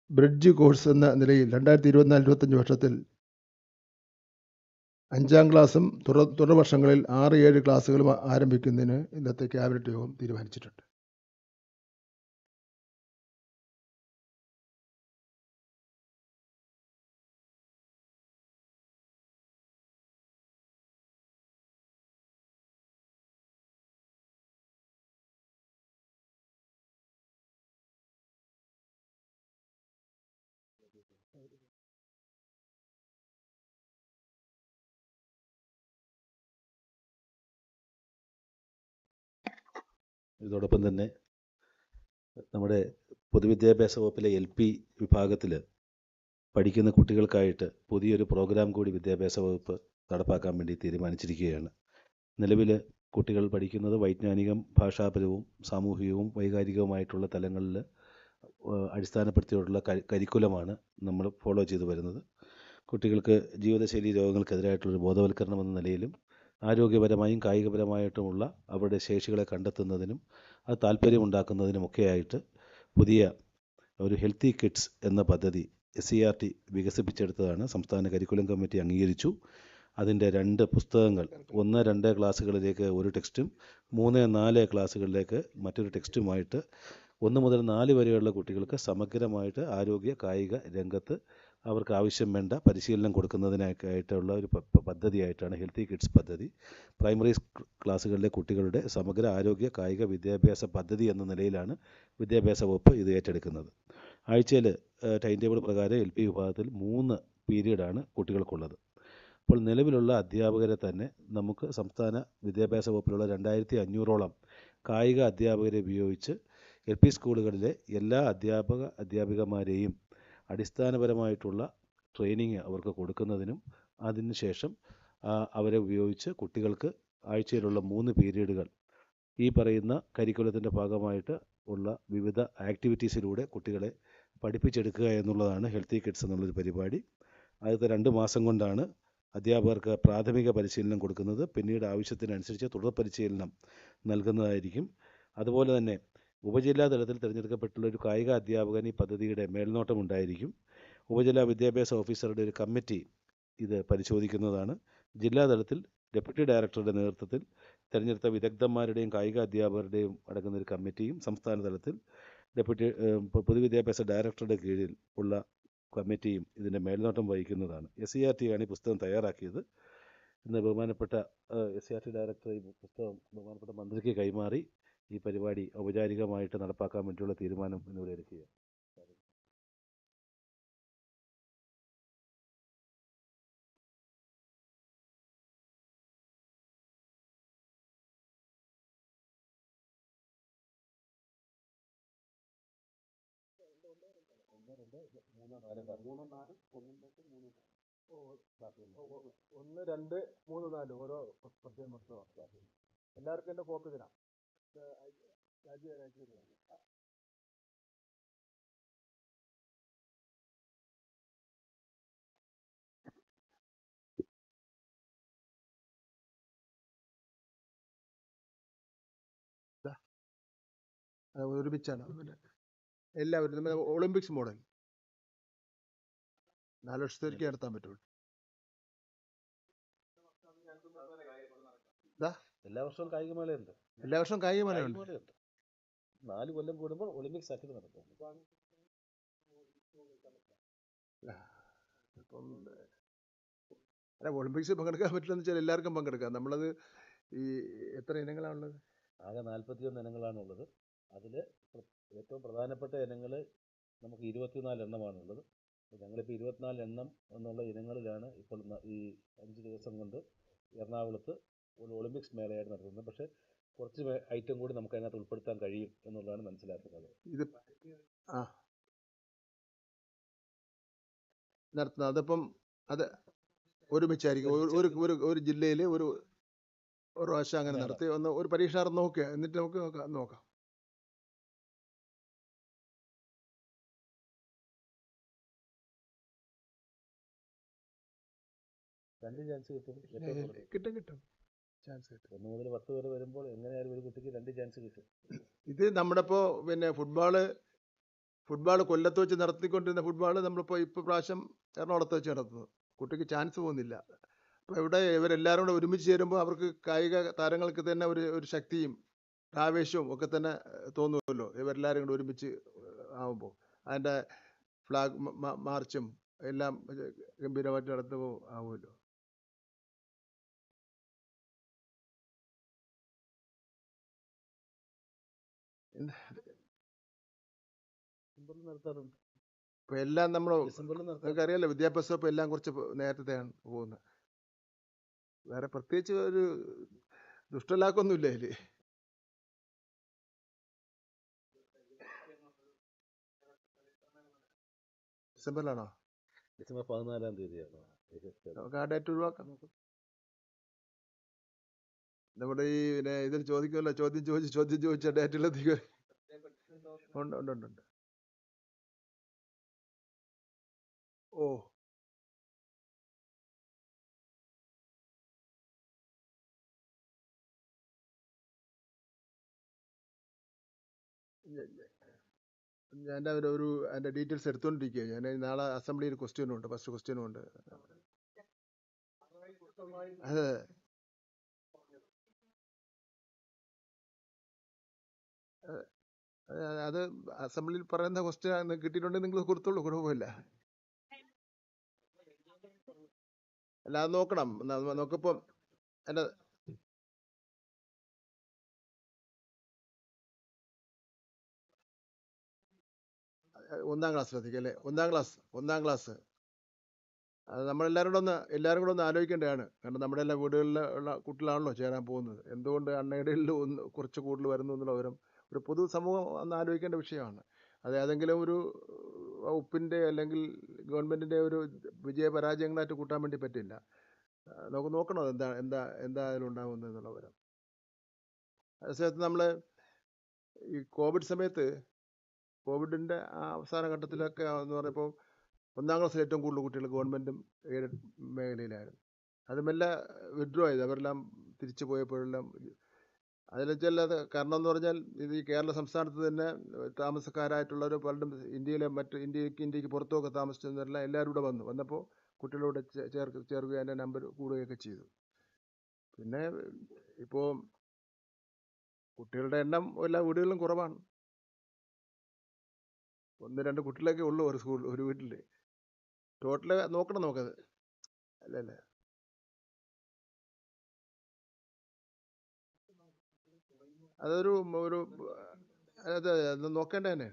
A: ബ്രിഡ്ജ് കോഴ്സ് എന്ന നിലയിൽ 2024-25 വർഷത്തിൽ 5ാം ക്ലാസ്സും തുടർ വർഷങ്ങളിൽ 6-7 ക്ലാസ്സുകളും ആരംഭിക്കുന്നതിന് ഇന്നത്തെ ക്യാബിനറ്റ് യോഗം തീരുമാനിച്ചിട്ടുണ്ട്.
B: ഇതോടൊപ്പം തന്നെ നമ്മുടെ പൊതുവിദ്യാഭ്യാസ വകുപ്പിലെ LP വിഭാഗത്തിൽ പഠിക്കുന്ന കുട്ടികൾക്കായിട്ട് പുതിയൊരു പ്രോഗ്രാം കൂടി വിദ്യാഭ്യാസ വകുപ്പ് നടപ്പാക്കാൻ വേണ്ടി തീരുമാനിച്ചിരിക്കുകയാണ്. നിലവിൽ കുട്ടികൾ പഠിക്കുന്നത് വൈജ്ഞാനികം, ഭാഷാപരവും സാമൂഹികവും വൈകാരികവുമായിട്ടുള്ള തലങ്ങളിൽ അടിസ്ഥാനപ്പെടുത്തിയുള്ള കരിക്കുലമാണ് നമ്മൾ ഫോളോ ചെയ്തു വരുന്നത്. കുട്ടികൾക്ക് ജീവിതശൈലി രോഗങ്ങൾക്കെതിരായിട്ടുള്ളൊരു ബോധവൽക്കരണം എന്ന നിലയിലും ആരോഗ്യപരമായും കായികപരമായിട്ടുമുള്ള അവരുടെ ശേഷികളെ കണ്ടെത്തുന്നതിനും അത് താല്പര്യമുണ്ടാക്കുന്നതിനുമൊക്കെയായിട്ട് പുതിയ ഒരു ഹെൽത്തി കിഡ്സ് എന്ന പദ്ധതി SCERT വികസിപ്പിച്ചെടുത്തതാണ്. സംസ്ഥാന കരിക്കുലം കമ്മിറ്റി അംഗീകരിച്ചു. അതിൻ്റെ 2 പുസ്തകങ്ങൾ 1-2 ക്ലാസ്സുകളിലേക്ക് ഒരു ടെക്സ്റ്റും 3-4 ക്ലാസ്സുകളിലേക്ക് മറ്റൊരു ടെക്സ്റ്റുമായിട്ട് 1 മുതൽ 4 വരെയുള്ള കുട്ടികൾക്ക് സമഗ്രമായിട്ട് ആരോഗ്യ കായിക രംഗത്ത് അവർക്ക് ആവശ്യം വേണ്ട പരിശീലനം കൊടുക്കുന്നതിനായിട്ടുള്ള ഒരു പദ്ധതിയായിട്ടാണ് ഹെൽത്തി കിഡ്സ് പദ്ധതി. പ്രൈമറി ക്ലാസ്സുകളിലെ കുട്ടികളുടെ സമഗ്ര ആരോഗ്യ കായിക വിദ്യാഭ്യാസ പദ്ധതി എന്ന നിലയിലാണ് വിദ്യാഭ്യാസ വകുപ്പ് ഇത് ഏറ്റെടുക്കുന്നത്. ആഴ്ചയിൽ ടൈം ടേബിൾ പ്രകാരം LP വിഭാഗത്തിൽ 3 പീരീഡാണ് കുട്ടികൾക്കുള്ളത്. അപ്പോൾ നിലവിലുള്ള അധ്യാപകരെ തന്നെ നമുക്ക് സംസ്ഥാന വിദ്യാഭ്യാസ വകുപ്പിലുള്ള 2500ഓളം കായിക അധ്യാപകരെ ഉപയോഗിച്ച് LP സ്കൂളുകളിലെ എല്ലാ അധ്യാപികമാരെയും അടിസ്ഥാനപരമായിട്ടുള്ള ട്രെയിനിങ് അവർക്ക് കൊടുക്കുന്നതിനും അതിനുശേഷം അവരെ ഉപയോഗിച്ച് കുട്ടികൾക്ക് ആഴ്ചയിലുള്ള 3 പീരീഡുകൾ ഈ പറയുന്ന കരിക്കുലത്തിൻ്റെ ഭാഗമായിട്ട് ഉള്ള വിവിധ ആക്ടിവിറ്റീസിലൂടെ കുട്ടികളെ പഠിപ്പിച്ചെടുക്കുക എന്നുള്ളതാണ് ഹെൽത്തി കിഡ്സ് എന്നുള്ളൊരു പരിപാടി. ആദ്യത്തെ 2 മാസം കൊണ്ടാണ് അധ്യാപകർക്ക് പ്രാഥമിക പരിശീലനം കൊടുക്കുന്നത്. പിന്നീട് ആവശ്യത്തിനനുസരിച്ച് തുടർ പരിശീലനം നൽകുന്നതായിരിക്കും. അതുപോലെ തന്നെ ഉപജില്ലാ തലത്തിൽ തിരഞ്ഞെടുക്കപ്പെട്ടുള്ള ഒരു കായിക അധ്യാപകൻ ഈ പദ്ധതിയുടെ മേൽനോട്ടം ഉണ്ടായിരിക്കും. ഉപജില്ലാ വിദ്യാഭ്യാസ ഓഫീസറുടെ ഒരു കമ്മിറ്റി ഇത് പരിശോധിക്കുന്നതാണ്. ജില്ലാ തലത്തിൽ ഡെപ്യൂട്ടി ഡയറക്ടറുടെ നേതൃത്വത്തിൽ തിരഞ്ഞെടുത്ത വിദഗ്ധന്മാരുടെയും കായിക അധ്യാപകരുടെയും അടങ്ങുന്ന ഒരു കമ്മിറ്റിയും സംസ്ഥാന തലത്തിൽ പൊതുവിദ്യാഭ്യാസ ഡയറക്ടറുടെ കീഴിൽ ഉള്ള കമ്മിറ്റിയും ഇതിൻ്റെ മേൽനോട്ടം വഹിക്കുന്നതാണ്. SCERT ആണ് ഈ പുസ്തകം തയ്യാറാക്കിയത്. ഇന്ന് ബഹുമാനപ്പെട്ട SCERT ഡയറക്ടർ ഈ പുസ്തകം ബഹുമാനപ്പെട്ട മന്ത്രിക്ക് കൈമാറി ഈ പരിപാടി ഔപചാരികമായിട്ട് നടപ്പാക്കാൻ വേണ്ടിയുള്ള തീരുമാനം എന്നിവിടെ എടുക്കുക.
A: ഓരോ പ്രത്യേകം എല്ലാവർക്കും എൻ്റെ കോപ്പി തരാം. ഒരുമിച്ചാണ് എല്ലാവരും നമ്മൾ ഒളിമ്പിക്സ് മോഡൽ 4 വർഷത്തേക്ക് നടത്താൻ പറ്റുള്ളൂ.
B: എല്ലാ വർഷവും കായികമേളയുണ്ട്.
A: എല്ലാ വർഷവും കായികമേളയുണ്ട്.
B: 4 കൊല്ലം കൂടുമ്പോൾ ഒളിമ്പിക്സ് ആക്കി നടത്തും.
A: ഇപ്പം അല്ല, ഒളിമ്പിക്സിൽ പങ്കെടുക്കാൻ പറ്റില്ലെന്ന് വെച്ചാൽ എല്ലാവർക്കും പങ്കെടുക്കാം. നമ്മളത് ഈ എത്ര ഇനങ്ങളാണുള്ളത്?
B: ആകെ 41 ഇനങ്ങളാണുള്ളത്. അതിൽ ഏറ്റവും പ്രധാനപ്പെട്ട ഇനങ്ങൾ നമുക്ക് 24 എണ്ണമാണുള്ളത്. ഞങ്ങളിപ്പോൾ 24 എണ്ണം എന്നുള്ള ഇനങ്ങളിലാണ് ഇപ്പോൾ ഈ 5 ദിവസം കൊണ്ട് എറണാകുളത്ത് ഒരു ഒളിമ്പിക്സ് മേളയായിട്ട് നടത്തുന്നത്. പക്ഷേ കുറച്ച് ഐറ്റം കൂടി നമുക്ക് അതിനകത്ത് ഉൾപ്പെടുത്താൻ കഴിയും എന്നുള്ളതാണ് മനസ്സിലാക്കുന്നത്.
A: ഇത് നടത്തുന്നത് അതിപ്പം അത് ഒരുമിച്ചായിരിക്കും. ഒരു ജില്ലയിൽ ഒരു പ്രാവശ്യം അങ്ങനെ നടത്തി ഒന്ന് ഒരു പരീക്ഷാർത്ഥം നോക്കുക, എന്നിട്ട് നമുക്ക് നോക്കാം.
B: രണ്ട് ചാൻസ് കിട്ടും.
A: കിട്ടും ചാൻസ് കിട്ടും.
B: 1 മുതൽ 10 വരെ വരുമ്പോൾ എങ്ങനെയായാലും ഒരു കുട്ടിക്ക് 2 ചാൻസ് കിട്ടും.
A: ഇത് നമ്മുടെ ഇപ്പോൾ പിന്നെ ഫുട്ബോൾ കൊല്ലത്ത് വെച്ച് നടത്തിക്കൊണ്ടിരുന്ന ഫുട്ബോൾ നമ്മളിപ്പോൾ പ്രാവശ്യം എറണാകുളത്ത് വെച്ച് നടത്തുന്നു. കുട്ടിക്ക് ചാൻസ് പോകുന്നില്ല. അപ്പോൾ ഇവിടെ ഇവരെല്ലാവരും കൂടെ ഒരുമിച്ച് ചേരുമ്പോൾ അവർക്ക് കായിക താരങ്ങൾക്ക് തന്നെ ഒരു ശക്തിയും ആവേശവും ഒക്കെ തന്നെ തോന്നുമല്ലോ, ഇവരെല്ലാവരും കൂടെ ഒരുമിച്ച് ആവുമ്പോൾ. അതിൻ്റെ ഫ്ലാഗ് മാർച്ചും എല്ലാം ഗംഭീരമായിട്ട് നടത്തുമ്പോൾ ആവുമല്ലോ.
B: നടത്താറുണ്ട്.
A: ഇപ്പം എല്ലാം നമ്മൾ
B: ഡിസംബറിൽ നടത്താം.
A: നമുക്കറിയാലോ, വിദ്യാഭ്യാസം ഇപ്പം എല്ലാം കുറച്ച് നേരത്തെയാണ് പോകുന്നത്. വേറെ പ്രത്യേകിച്ച് ഒരു ദുഷ്ടലാക്കൊന്നുമില്ല അതിൽ. ഡിസംബറിലാണോ?
B: ഡിസംബർ 14-ാം തീയതിയാണ്.
A: നമുക്ക് ആ ഡേറ്റ് ഒഴിവാക്കാം. നമ്മുടെ ഈ ഇതിൽ ചോദിക്കുമല്ലോ, ചോദ്യം ചോദിച്ച ഡേറ്റിലെത്തിക്കും. ഉണ്ട്. ഓ, ഞാൻ അതിൻ്റെ ഡീറ്റെയിൽസ് എടുത്തുകൊണ്ടിരിക്കുക. ഞാൻ നാളെ അസംബ്ലിയിൽ ക്വസ്റ്റ്യനും ഉണ്ട്, ഫസ്റ്റ് ക്വസ്റ്റ്യനും ഉണ്ട്. അതെ, അത് അസംബ്ലിയിൽ പറയുന്ന ക്വസ്റ്റ്യൻ കിട്ടിയിട്ടുണ്ടെങ്കിൽ നിങ്ങൾ കൊടുത്തോളൂ, കുഴപ്പമില്ല. അല്ല, അത് നോക്കണം. നോക്കിപ്പം എൻ്റെ 1-ാം ക്ലാസ്സിലെത്തിക്കും അല്ലേ? 1-ാം ക്ലാസ് അത് നമ്മളെല്ലാവരും കൂടെ ഒന്ന് ആലോചിക്കേണ്ടതാണ്. കാരണം നമ്മുടെ എല്ലാ വീടുകളിൽ ഉള്ള കുട്ടികളാണല്ലോ ചേരാൻ പോകുന്നത്. എന്തുകൊണ്ട് അൺഎയ്ഡഡിൽ കുറച്ച് കൂടുതൽ വരുന്നു എന്നുള്ള ഒരു പൊതുസമൂഹം ഒന്ന് ആലോചിക്കേണ്ട വിഷയമാണ്. അത് ഏതെങ്കിലും ഒരു വകുപ്പിൻ്റെ അല്ലെങ്കിൽ ഗവൺമെൻറ്റിൻ്റെ ഒരു വിജയപരാജയങ്ങളായിട്ട് കൂട്ടാൻ വേണ്ടി പറ്റില്ല. നമുക്ക് നോക്കണം എന്താ അതിലുണ്ടാകുന്നത് എന്നുള്ള വിവരം. അതേസമയത്ത് നമ്മൾ ഈ കോവിഡിൻ്റെ ആ അവസാന ഘട്ടത്തിലൊക്കെ എന്ന് പറയുമ്പോൾ 1-ാം ക്ലാസ്സിൽ ഏറ്റവും കൂടുതൽ കുട്ടികൾ ഗവൺമെൻറ്റും എയ്ഡഡ് മേഖലയിലായിരുന്നു. അത് മെല്ലെ വിഡ്രോ ചെയ്ത് അവരെല്ലാം തിരിച്ചു പോയപ്പോഴെല്ലാം അതിലല്ലാതെ കാരണം എന്ന് പറഞ്ഞാൽ ഇത് ഈ കേരള സംസ്ഥാനത്ത് തന്നെ താമസക്കാരായിട്ടുള്ളവർ പലരും ഇന്ത്യക്ക് പുറത്തുമൊക്കെ താമസിച്ചവരെല്ലാം എല്ലാവരും ഇവിടെ വന്നപ്പോൾ കുട്ടികളോട് ചേർക്കുക, അതിൻ്റെ നമ്പർ കൂടുകയൊക്കെ ചെയ്തു. പിന്നെ ഇപ്പോൾ കുട്ടികളുടെ എണ്ണം എല്ലാ വീടുകളിലും കുറവാണ്. 1-2 കുട്ടികളൊക്കെ ഉള്ളൂ ഒരു വീട്ടിൽ. ടോട്ടല് നോക്കണം നമുക്കത്, അല്ലേ? അതൊരു നോക്കേണ്ട തന്നെ.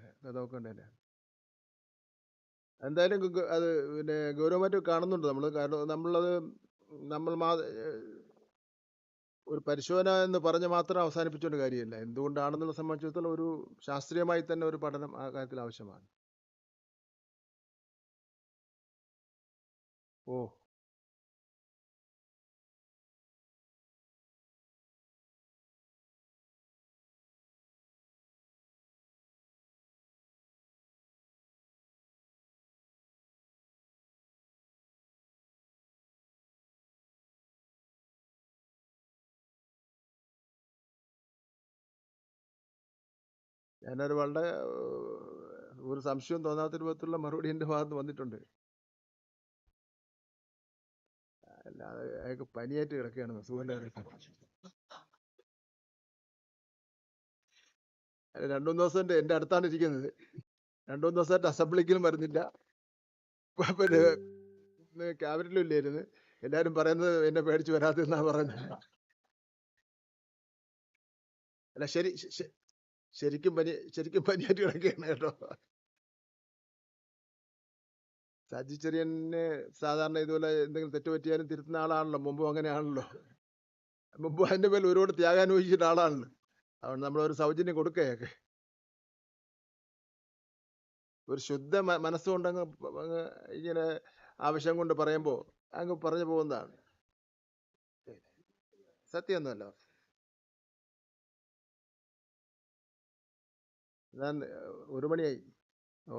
A: എന്തായാലും അത് പിന്നെ ഗൗരവമായിട്ട് കാണുന്നുണ്ട് നമ്മൾ. കാരണം നമ്മൾ ഒരു പരിശോധന എന്ന് പറഞ്ഞ് മാത്രം അവസാനിപ്പിച്ചുകൊണ്ട് കാര്യമില്ല. എന്തുകൊണ്ടാണെന്നുള്ള സംബന്ധിച്ചിടത്തോളം ഒരു ശാസ്ത്രീയമായി തന്നെ ഒരു പഠനം ആ കാര്യത്തിൽ ആവശ്യമാണ്. ഓ, ഞാനൊരു വളരെ ഒരു സംശയവും തോന്നാത്ത രൂപത്തിലുള്ള മറുപടി എൻ്റെ ഭാഗത്ത് വന്നിട്ടുണ്ട്. അല്ലാതെ അയാൾക്ക് പനിയായിട്ട് കിടക്കുകയാണ്, സുഖമില്ല. 2-3 ദിവസം എൻ്റെ അടുത്താണ് ഇരിക്കുന്നത്. 2-3 ദിവസമായിട്ട് അസംബ്ലിക്കിലും വരുന്നില്ല, പിന്നെ ക്യാബിനറ്റിലും ഇല്ലായിരുന്നു. എല്ലാവരും പറയുന്നത് എന്നെ പേടിച്ച് വരാത്തെന്നാണ് പറയുന്നത്. അല്ല, ശരിക്കും പനിയായിട്ട് കിടക്കുകയാണ് കേട്ടോ. സാജി ചെറിയനെ സാധാരണ ഇതുപോലെ എന്തെങ്കിലും തെറ്റ് പറ്റിയാലും തിരുത്തുന്ന ആളാണല്ലോ. മുമ്പും അങ്ങനെയാണല്ലോ. മുമ്പ് അതിൻ്റെ മേൽ ഒരുപാട് ത്യാഗാനുഭവിച്ചിട്ട് ആളാണല്ലോ. അതുകൊണ്ട് നമ്മളൊരു സൗജന്യം കൊടുക്കുകയൊക്കെ. ഒരു ശുദ്ധ മനസ്സുകൊണ്ടങ്ങ് ഇങ്ങനെ ആവശ്യം കൊണ്ട് പറയുമ്പോൾ അങ്ങ് പറഞ്ഞു പോകുന്നതാണ്. സത്യമൊന്നുമല്ല. ഞാൻ 1 മണിയായി. ഓ,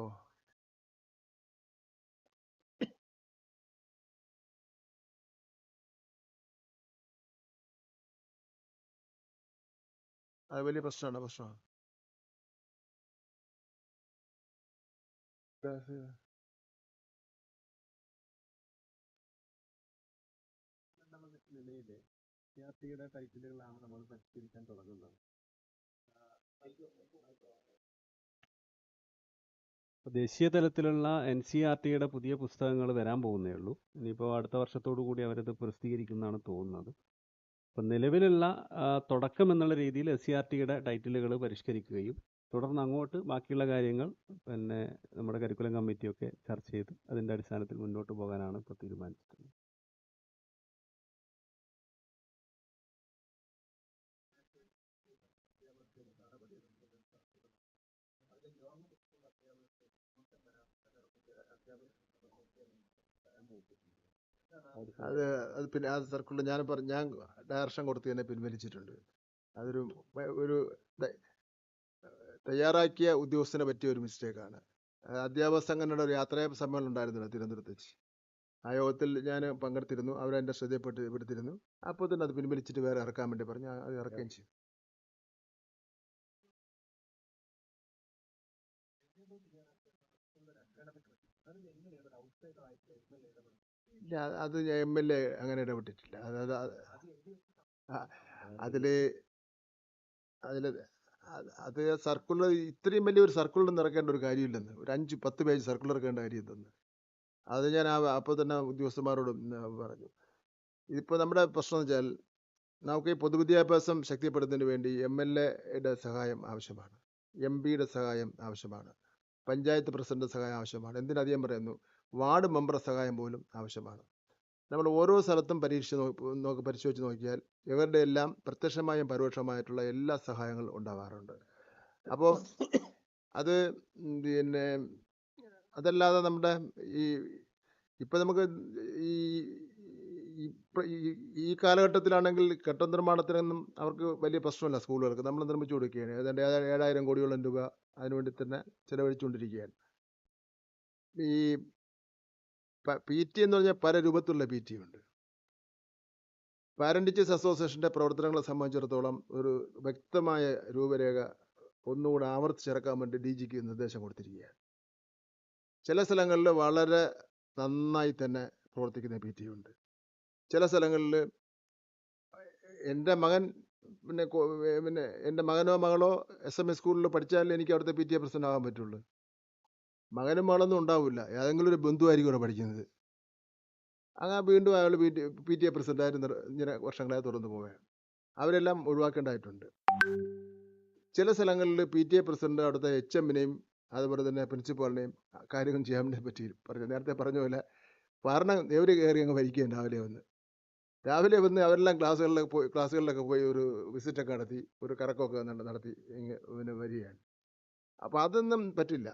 A: അത് വലിയ പ്രശ്നമാണ്.
C: നിലയിലെ വിദ്യാർത്ഥിയുടെ ടൈറ്റിലുകളാണ് നമ്മൾ പരിഷ്കരിക്കാൻ തുടങ്ങുന്നത്. ദേശീയ തലത്തിലുള്ള NCERT-യുടെ പുതിയ പുസ്തകങ്ങൾ വരാൻ പോകുന്നേ ഉള്ളൂ. ഇനിയിപ്പോൾ അടുത്ത വർഷത്തോടു കൂടി അവരത് പ്രസിദ്ധീകരിക്കുന്നതാണ് തോന്നുന്നത്. അപ്പം നിലവിലുള്ള തുടക്കം എന്നുള്ള രീതിയിൽ SCERT-യുടെ ടൈറ്റിലുകൾ പരിഷ്കരിക്കുകയും തുടർന്ന് അങ്ങോട്ട് ബാക്കിയുള്ള കാര്യങ്ങൾ പിന്നെ നമ്മുടെ കരിക്കുലം കമ്മിറ്റിയൊക്കെ ചർച്ച ചെയ്ത് അതിൻ്റെ അടിസ്ഥാനത്തിൽ മുന്നോട്ട് പോകാനാണ് ഇപ്പോൾ തീരുമാനിച്ചിട്ടുള്ളത്.
A: അത് പിന്നെ ആ സർക്കിളിൽ ഞാൻ ഡയറക്ഷൻ കൊടുത്ത് തന്നെ പിൻവലിച്ചിട്ടുണ്ട്. അതൊരു ഒരു തയ്യാറാക്കിയ ഉദ്യോഗസ്ഥനെ പറ്റിയ ഒരു മിസ്റ്റേക്കാണ്. അധ്യാപക സംഘടനയുടെ ഒരു യാത്രാ സമ്മേളനം ഉണ്ടായിരുന്നില്ല തിരുവനന്തപുരത്ത് വെച്ച്. ആ യോഗത്തിൽ ഞാൻ പങ്കെടുത്തിരുന്നു. അവരെൻ്റെ ശ്രദ്ധപ്പെടുത്തിയിരുന്നു. അപ്പോൾ തന്നെ അത് പിൻവലിച്ചിട്ട് വേറെ ഇറക്കാൻ വേണ്ടി പറഞ്ഞു. അത് ഇറക്കുകയും ചെയ്തു. ഇല്ല, അത് MLA അങ്ങനെ ഇടപെട്ടിട്ടില്ല. അത് സർക്കുലർ ഇത്രയും വലിയൊരു സർക്കുലർ ഇറക്കേണ്ട ഒരു കാര്യമില്ലെന്ന്. ഒരു 5-10 പേജ് സർക്കുലർ ഇറക്കേണ്ട കാര്യം എന്തെന്ന് അത് ഞാൻ അപ്പോൾ തന്നെ ഉദ്യോഗസ്ഥന്മാരോട് പറഞ്ഞു. ഇതിപ്പോൾ നമ്മുടെ പ്രശ്നം എന്ന് വെച്ചാൽ നമുക്ക് ഈ പൊതുവിദ്യാഭ്യാസം ശക്തിപ്പെടുത്തുന്നതിന് വേണ്ടി MLA-യുടെ സഹായം ആവശ്യമാണ്, MP-യുടെ സഹായം ആവശ്യമാണ്, പഞ്ചായത്ത് പ്രസിഡന്റ് സഹായം ആവശ്യമാണ്. എന്തിനധികം പറയുന്നു, വാർഡ് മെമ്പർ സഹായം പോലും ആവശ്യമാണ്. നമ്മൾ ഓരോ സ്ഥലത്തും പരിശോധിച്ച് നോക്കിയാൽ ഇവരുടെ എല്ലാം പ്രത്യക്ഷമായും പരോക്ഷമായിട്ടുള്ള എല്ലാ സഹായങ്ങളും ഉണ്ടാവാറുണ്ട്. അപ്പോൾ അത് പിന്നെ അതല്ലാതെ നമ്മുടെ ഇപ്പം നമുക്ക് ഈ കാലഘട്ടത്തിലാണെങ്കിൽ കെട്ടിട നിർമ്മാണത്തിനൊന്നും അവർക്ക് വലിയ പ്രശ്നമില്ല. സ്കൂളുകൾക്ക് നമ്മൾ നിർമ്മിച്ചു കൊടുക്കുകയാണ്. ഏതാണ്ട് 7,000 കോടിയോളം രൂപ അതിനുവേണ്ടി തന്നെ ചിലവഴിച്ചുകൊണ്ടിരിക്കുകയാണ്. ഈ PT എന്ന് പറഞ്ഞാൽ പല രൂപത്തിലുള്ള PT ഉണ്ട്. പാരന്റ് ടീച്ചേഴ്സ് അസോസിയേഷൻ്റെ പ്രവർത്തനങ്ങളെ സംബന്ധിച്ചിടത്തോളം ഒരു വ്യക്തമായ രൂപരേഖ ഒന്നുകൂടെ ആവർത്തിച്ചിറക്കാൻ വേണ്ടി DGക്ക് നിർദ്ദേശം കൊടുത്തിരിക്കുകയാണ്. ചില സ്ഥലങ്ങളിൽ വളരെ നന്നായി തന്നെ പ്രവർത്തിക്കുന്ന PT ഉണ്ട്. ചില സ്ഥലങ്ങളിൽ എൻ്റെ മകൻ പിന്നെ എൻ്റെ മകനോ മകളോ SME സ്കൂളിൽ പഠിച്ചാലേ എനിക്ക് അവിടുത്തെ PTA പ്രസിഡന്റ് ആകാൻ പറ്റുള്ളൂ. മകനും മകളൊന്നും ഉണ്ടാവില്ല, ഏതെങ്കിലും ഒരു ബന്ധുവായിരിക്കും അവിടെ പഠിക്കുന്നത്. അങ്ങനെ വീണ്ടും അയാൾ PTA പ്രസിഡന്റായിട്ട് ഇങ്ങനെ വർഷങ്ങളായി തുടർന്ന് പോവുകയാണ്. അവരെല്ലാം ഒഴിവാക്കേണ്ടതായിട്ടുണ്ട്. ചില സ്ഥലങ്ങളിൽ PTA പ്രസിഡന്റ് അവിടുത്തെ HM-നെയും അതുപോലെ തന്നെ പ്രിൻസിപ്പാളിനെയും കാര്യങ്ങൾ ചെയ്യാൻ പറ്റി പറഞ്ഞു. നേരത്തെ പറഞ്ഞ പോലെ ഭരണം എവര് കയറി അങ്ങ് ഭരിക്കുകയും രാവിലെ വന്ന് അവരെല്ലാം ക്ലാസ്സുകളിലൊക്കെ പോയി ഒരു വിസിറ്റൊക്കെ നടത്തി ഒരു കറക്കമൊക്കെ നടത്തി പിന്നെ വരികയാണ്. അപ്പോൾ അതൊന്നും പറ്റില്ല.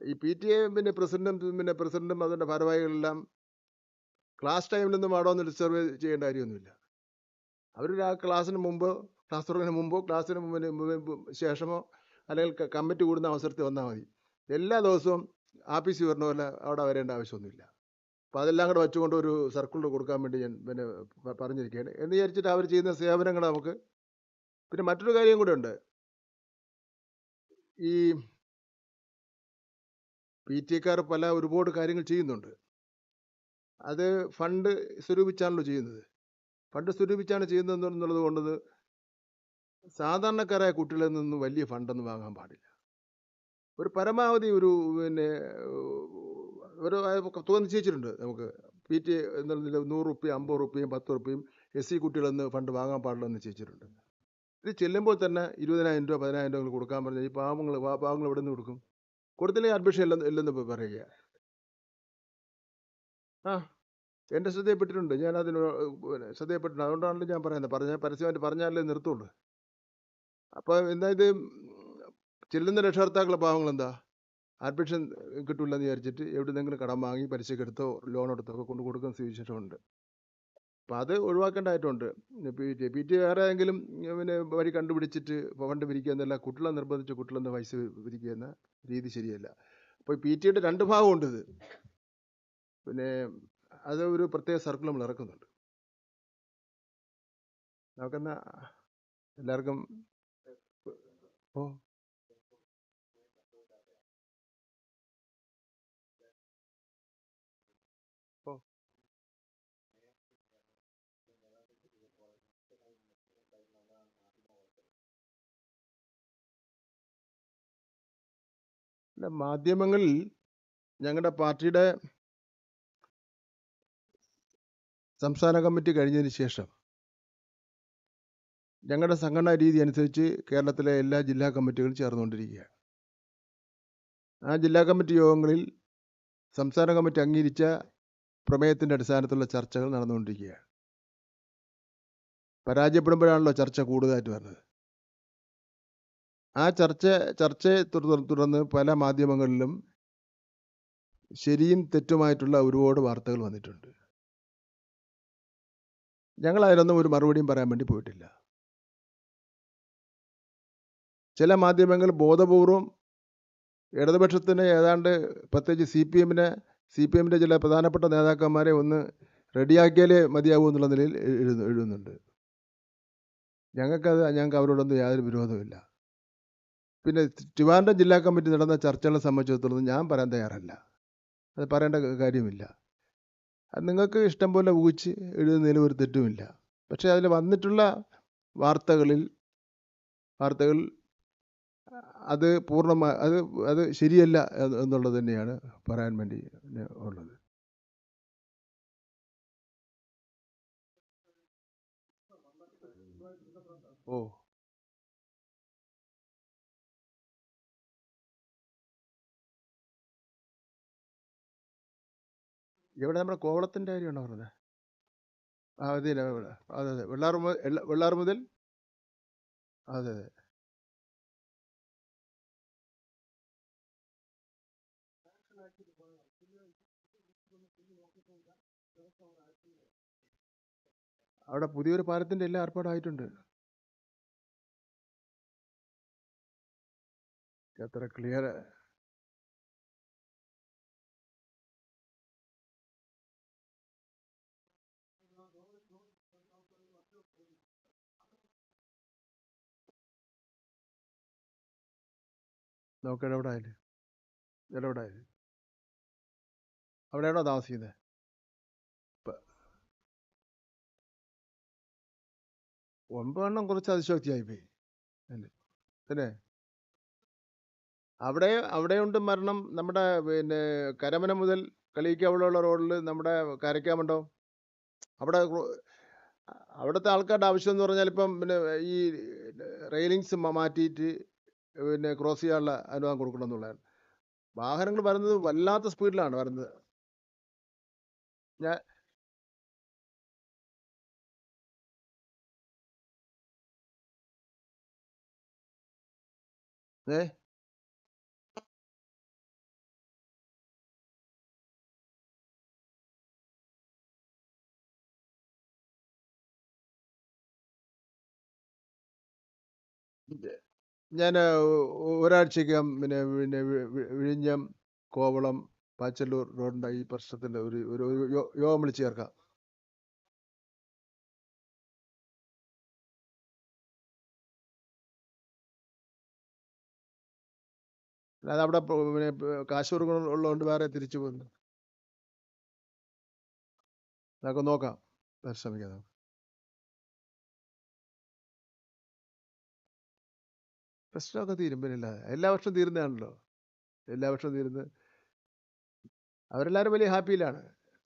A: ഈ PTA പ്രസിഡന്റും അതിൻ്റെ ഭാരവാഹികളെല്ലാം ക്ലാസ് ടൈമിലൊന്നും അവിടെ ഒന്ന് ഡിസ്റ്റർബ് ചെയ്യേണ്ട കാര്യമൊന്നുമില്ല. അവർ ആ ക്ലാസ്സിന് മുമ്പോ ക്ലാസ് തുടങ്ങുന്നതിന് മുമ്പോ ക്ലാസ്സിന് ശേഷമോ അല്ലെങ്കിൽ കമ്മിറ്റി കൂടുന്ന അവസരത്തിൽ വന്നാൽ മതി. എല്ലാ ദിവസവും ആഫീസിൽ വരണ പോലെ അവിടെ വരേണ്ട ആവശ്യമൊന്നുമില്ല. അപ്പോൾ അതെല്ലാം കൂടെ വെച്ചുകൊണ്ട് ഒരു സർക്കുലർ കൊടുക്കാൻ വേണ്ടി ഞാൻ പിന്നെ പറഞ്ഞിരിക്കുകയാണ്. എന്ന് വിചാരിച്ചിട്ട് അവർ ചെയ്യുന്ന സേവനങ്ങൾ നമുക്ക് പിന്നെ മറ്റൊരു കാര്യം കൂടെ ഉണ്ട്. ഈ PTA-ക്കാർ ഒരുപാട് കാര്യങ്ങൾ ചെയ്യുന്നുണ്ട്. അത് ഫണ്ട് സ്വരൂപിച്ചാണല്ലോ ചെയ്യുന്നത്. ഫണ്ട് സ്വരൂപിച്ചാണ് ചെയ്യുന്നതെന്നുള്ളത് കൊണ്ട് സാധാരണക്കാരായ കുട്ടികളിൽ നിന്ന് വലിയ ഫണ്ടൊന്നും വാങ്ങാൻ പാടില്ല. ഒരു പരമാവധി ഒരു പിന്നെ ഒരു തുക നിശ്ചയിച്ചിട്ടുണ്ട്. നമുക്ക് PTA എന്നുള്ളതിൽ 100 രൂപ 50 രൂപയും 10 രൂപയും SC കുട്ടികളിൽ നിന്ന് ഫണ്ട് വാങ്ങാൻ പാടില്ല എന്ന് നിശ്ചയിച്ചിട്ടുണ്ട്. ഇത് ചെല്ലുമ്പോൾ തന്നെ 20,000 രൂപ 10,000 രൂപ കൊടുക്കാൻ പറഞ്ഞാൽ ഈ പാവങ്ങൾ എവിടെ നിന്ന് കൊടുക്കും? കൊടുത്തില്ലെങ്കിൽ അഡ്മിഷൻ ഇല്ലെന്ന് പറയുക. എൻ്റെ ശ്രദ്ധയിൽപ്പെട്ടിട്ടുണ്ട്. ഞാൻ അതിന് ശ്രദ്ധയിൽപ്പെട്ടിട്ടുണ്ട്. അതുകൊണ്ടാണല്ലോ ഞാൻ പറയുന്നത്. പരസ്യമായിട്ട് പറഞ്ഞാലേ നിർത്തുള്ളൂ. അപ്പോൾ എന്താ ഇത് ചെല്ലുന്ന രക്ഷകർത്താക്കളെ പാവങ്ങൾ എന്താ അഡ്മിഷൻ കിട്ടില്ലെന്ന് വിചാരിച്ചിട്ട് എവിടുന്നെങ്കിലും കടം വാങ്ങി പലിശക്ക് എടുത്തോ ലോൺ എടുത്തോ ഒക്കെ കൊണ്ട് കൊടുക്കുന്ന സ്ഥിതിവിശേഷമുണ്ട്. അപ്പം അത് ഒഴിവാക്കേണ്ടതായിട്ടുണ്ട്. പി ടി വേറെ ഏതെങ്കിലും പിന്നെ വഴി കണ്ടുപിടിച്ചിട്ട് ഫണ്ട് പിരിക്കുക എന്നല്ല, കുട്ടികളെ നിർബന്ധിച്ച് കുട്ടികളെന്ന് പൈസ പിരിക്കുക എന്ന രീതി ശരിയല്ല. അപ്പോൾ PTയുടെ 2 ഭാഗമുണ്ട് ഇത്. പിന്നെ അത് ഒരു പ്രത്യേക സർക്കിൾ നമ്മൾ ഇറക്കുന്നുണ്ട്. നമുക്കെന്നാ എല്ലാവർക്കും ഓ ഓ അല്ല, മാധ്യമങ്ങളിൽ ഞങ്ങളുടെ പാർട്ടിയുടെ സംസ്ഥാന കമ്മിറ്റി കഴിഞ്ഞതിന് ശേഷം ഞങ്ങളുടെ സംഘടനാ രീതി അനുസരിച്ച് കേരളത്തിലെ എല്ലാ ജില്ലാ കമ്മിറ്റികളും ചേർന്നുകൊണ്ടിരിക്കുകയാണ്. ആ ജില്ലാ കമ്മിറ്റി യോഗങ്ങളിൽ സംസ്ഥാന കമ്മിറ്റി അംഗീകരിച്ച പ്രമേയത്തിൻ്റെ അടിസ്ഥാനത്തിലുള്ള ചർച്ചകൾ നടന്നുകൊണ്ടിരിക്കുകയാണ്. പരാജയപ്പെടുമ്പോഴാണല്ലോ ചർച്ച കൂടുതലായിട്ട് വരുന്നത്. ആ ചർച്ചയെ തുടർന്ന് പല മാധ്യമങ്ങളിലും ശരിയും തെറ്റുമായിട്ടുള്ള ഒരുപാട് വാർത്തകൾ വന്നിട്ടുണ്ട്. ഞങ്ങൾ അതിനൊന്നും ഒരു മറുപടിയും പറയാൻ വേണ്ടി പോയിട്ടില്ല. ചില മാധ്യമങ്ങൾ ബോധപൂർവം ഇടതുപക്ഷത്തിന് ഏതാണ്ട് പ്രത്യേകിച്ച് സി പി എമ്മിൻ്റെ ചില പ്രധാനപ്പെട്ട നേതാക്കന്മാരെ ഒന്ന് റെഡിയാക്കിയാലേ മതിയാവൂ എന്നുള്ള നിലയിൽ എഴുതുന്നുണ്ട്. ഞങ്ങൾക്ക് അവരോടൊന്നും യാതൊരു വിരോധമില്ല. പിന്നെ ട്രിവാൻഡ്രം ജില്ലാ കമ്മിറ്റി നടന്ന ചർച്ചകളെ സംബന്ധിച്ചിടത്തോളം ഞാൻ പറയാൻ തയ്യാറല്ല. അത് പറയേണ്ട കാര്യമില്ല. അത് നിങ്ങൾക്ക് ഇഷ്ടം പോലെ ഊഹിച്ച് എഴുതുന്നതിൽ ഒരു തെറ്റുമില്ല. പക്ഷേ അതിൽ വന്നിട്ടുള്ള വാർത്തകൾ അത് പൂർണ്ണമായി അത് ശരിയല്ല എന്നുള്ളത് തന്നെയാണ് പറയാൻ വേണ്ടി ഉള്ളത്. ഓ എവിടെ നമ്മുടെ കോവളത്തിൻ്റെ കാര്യമാണോ പറഞ്ഞത്? അതെ അതെ, വെള്ളാർ മുതൽ അതെ അതെ. അവിടെ പുതിയൊരു പാലത്തിൻ്റെ എല്ലാ ഏർപ്പാടായിട്ടുണ്ട്. എത്ര ക്ലിയർ. നോക്കണം എവിടെ ആയാലും അവിടെയാണോ താമസിക്കുന്നത്? 9 കുറച്ച് അതിശോക്തിയായിപ്പോയി അല്ലേ? അവിടെയുണ്ട് മരണം. നമ്മുടെ പിന്നെ കരമന മുതൽ കളിയിക്കാവുള്ള റോഡിൽ നമ്മുടെ കരയ്ക്കാമണ്ടോ അവിടുത്തെ ആൾക്കാരുടെ ആവശ്യം എന്ന് പറഞ്ഞാൽ ഇപ്പം പിന്നെ ഈ റെയിലിങ്സ് മാറ്റിയിട്ട് പിന്നെ ക്രോസ് ചെയ്യാനുള്ള അനുവാദം കൊടുക്കണം എന്നുള്ളതാണ്. വാഹനങ്ങൾ വരുന്നത് വല്ലാത്ത സ്പീഡിലാണ് വരുന്നത്. ഞാൻ ഞാൻ ഒരാഴ്ചക്കകം പിന്നെ വിഴിഞ്ഞം, കോവളം, പാച്ചല്ലൂർ റോഡിൻ്റെ ഈ പ്രശ്നത്തിൻ്റെ ഒരു യോഗം വിളിച്ച് ചേർക്കാം. അതവിടെ പിന്നെ കാശ് ഉള്ളതുകൊണ്ട് വേറെ തിരിച്ചു പോകുന്നു. നമുക്ക് നോക്കാം, പരിശ്രമിക്കാം. പ്രശ്നമൊക്കെ തീരും. പിന്നില്ല, എല്ലാ വർഷവും തീരുന്നതാണല്ലോ. എല്ലാ വർഷവും തീരുന്നത്. അവരെല്ലാവരും വലിയ ഹാപ്പിയിലാണ്.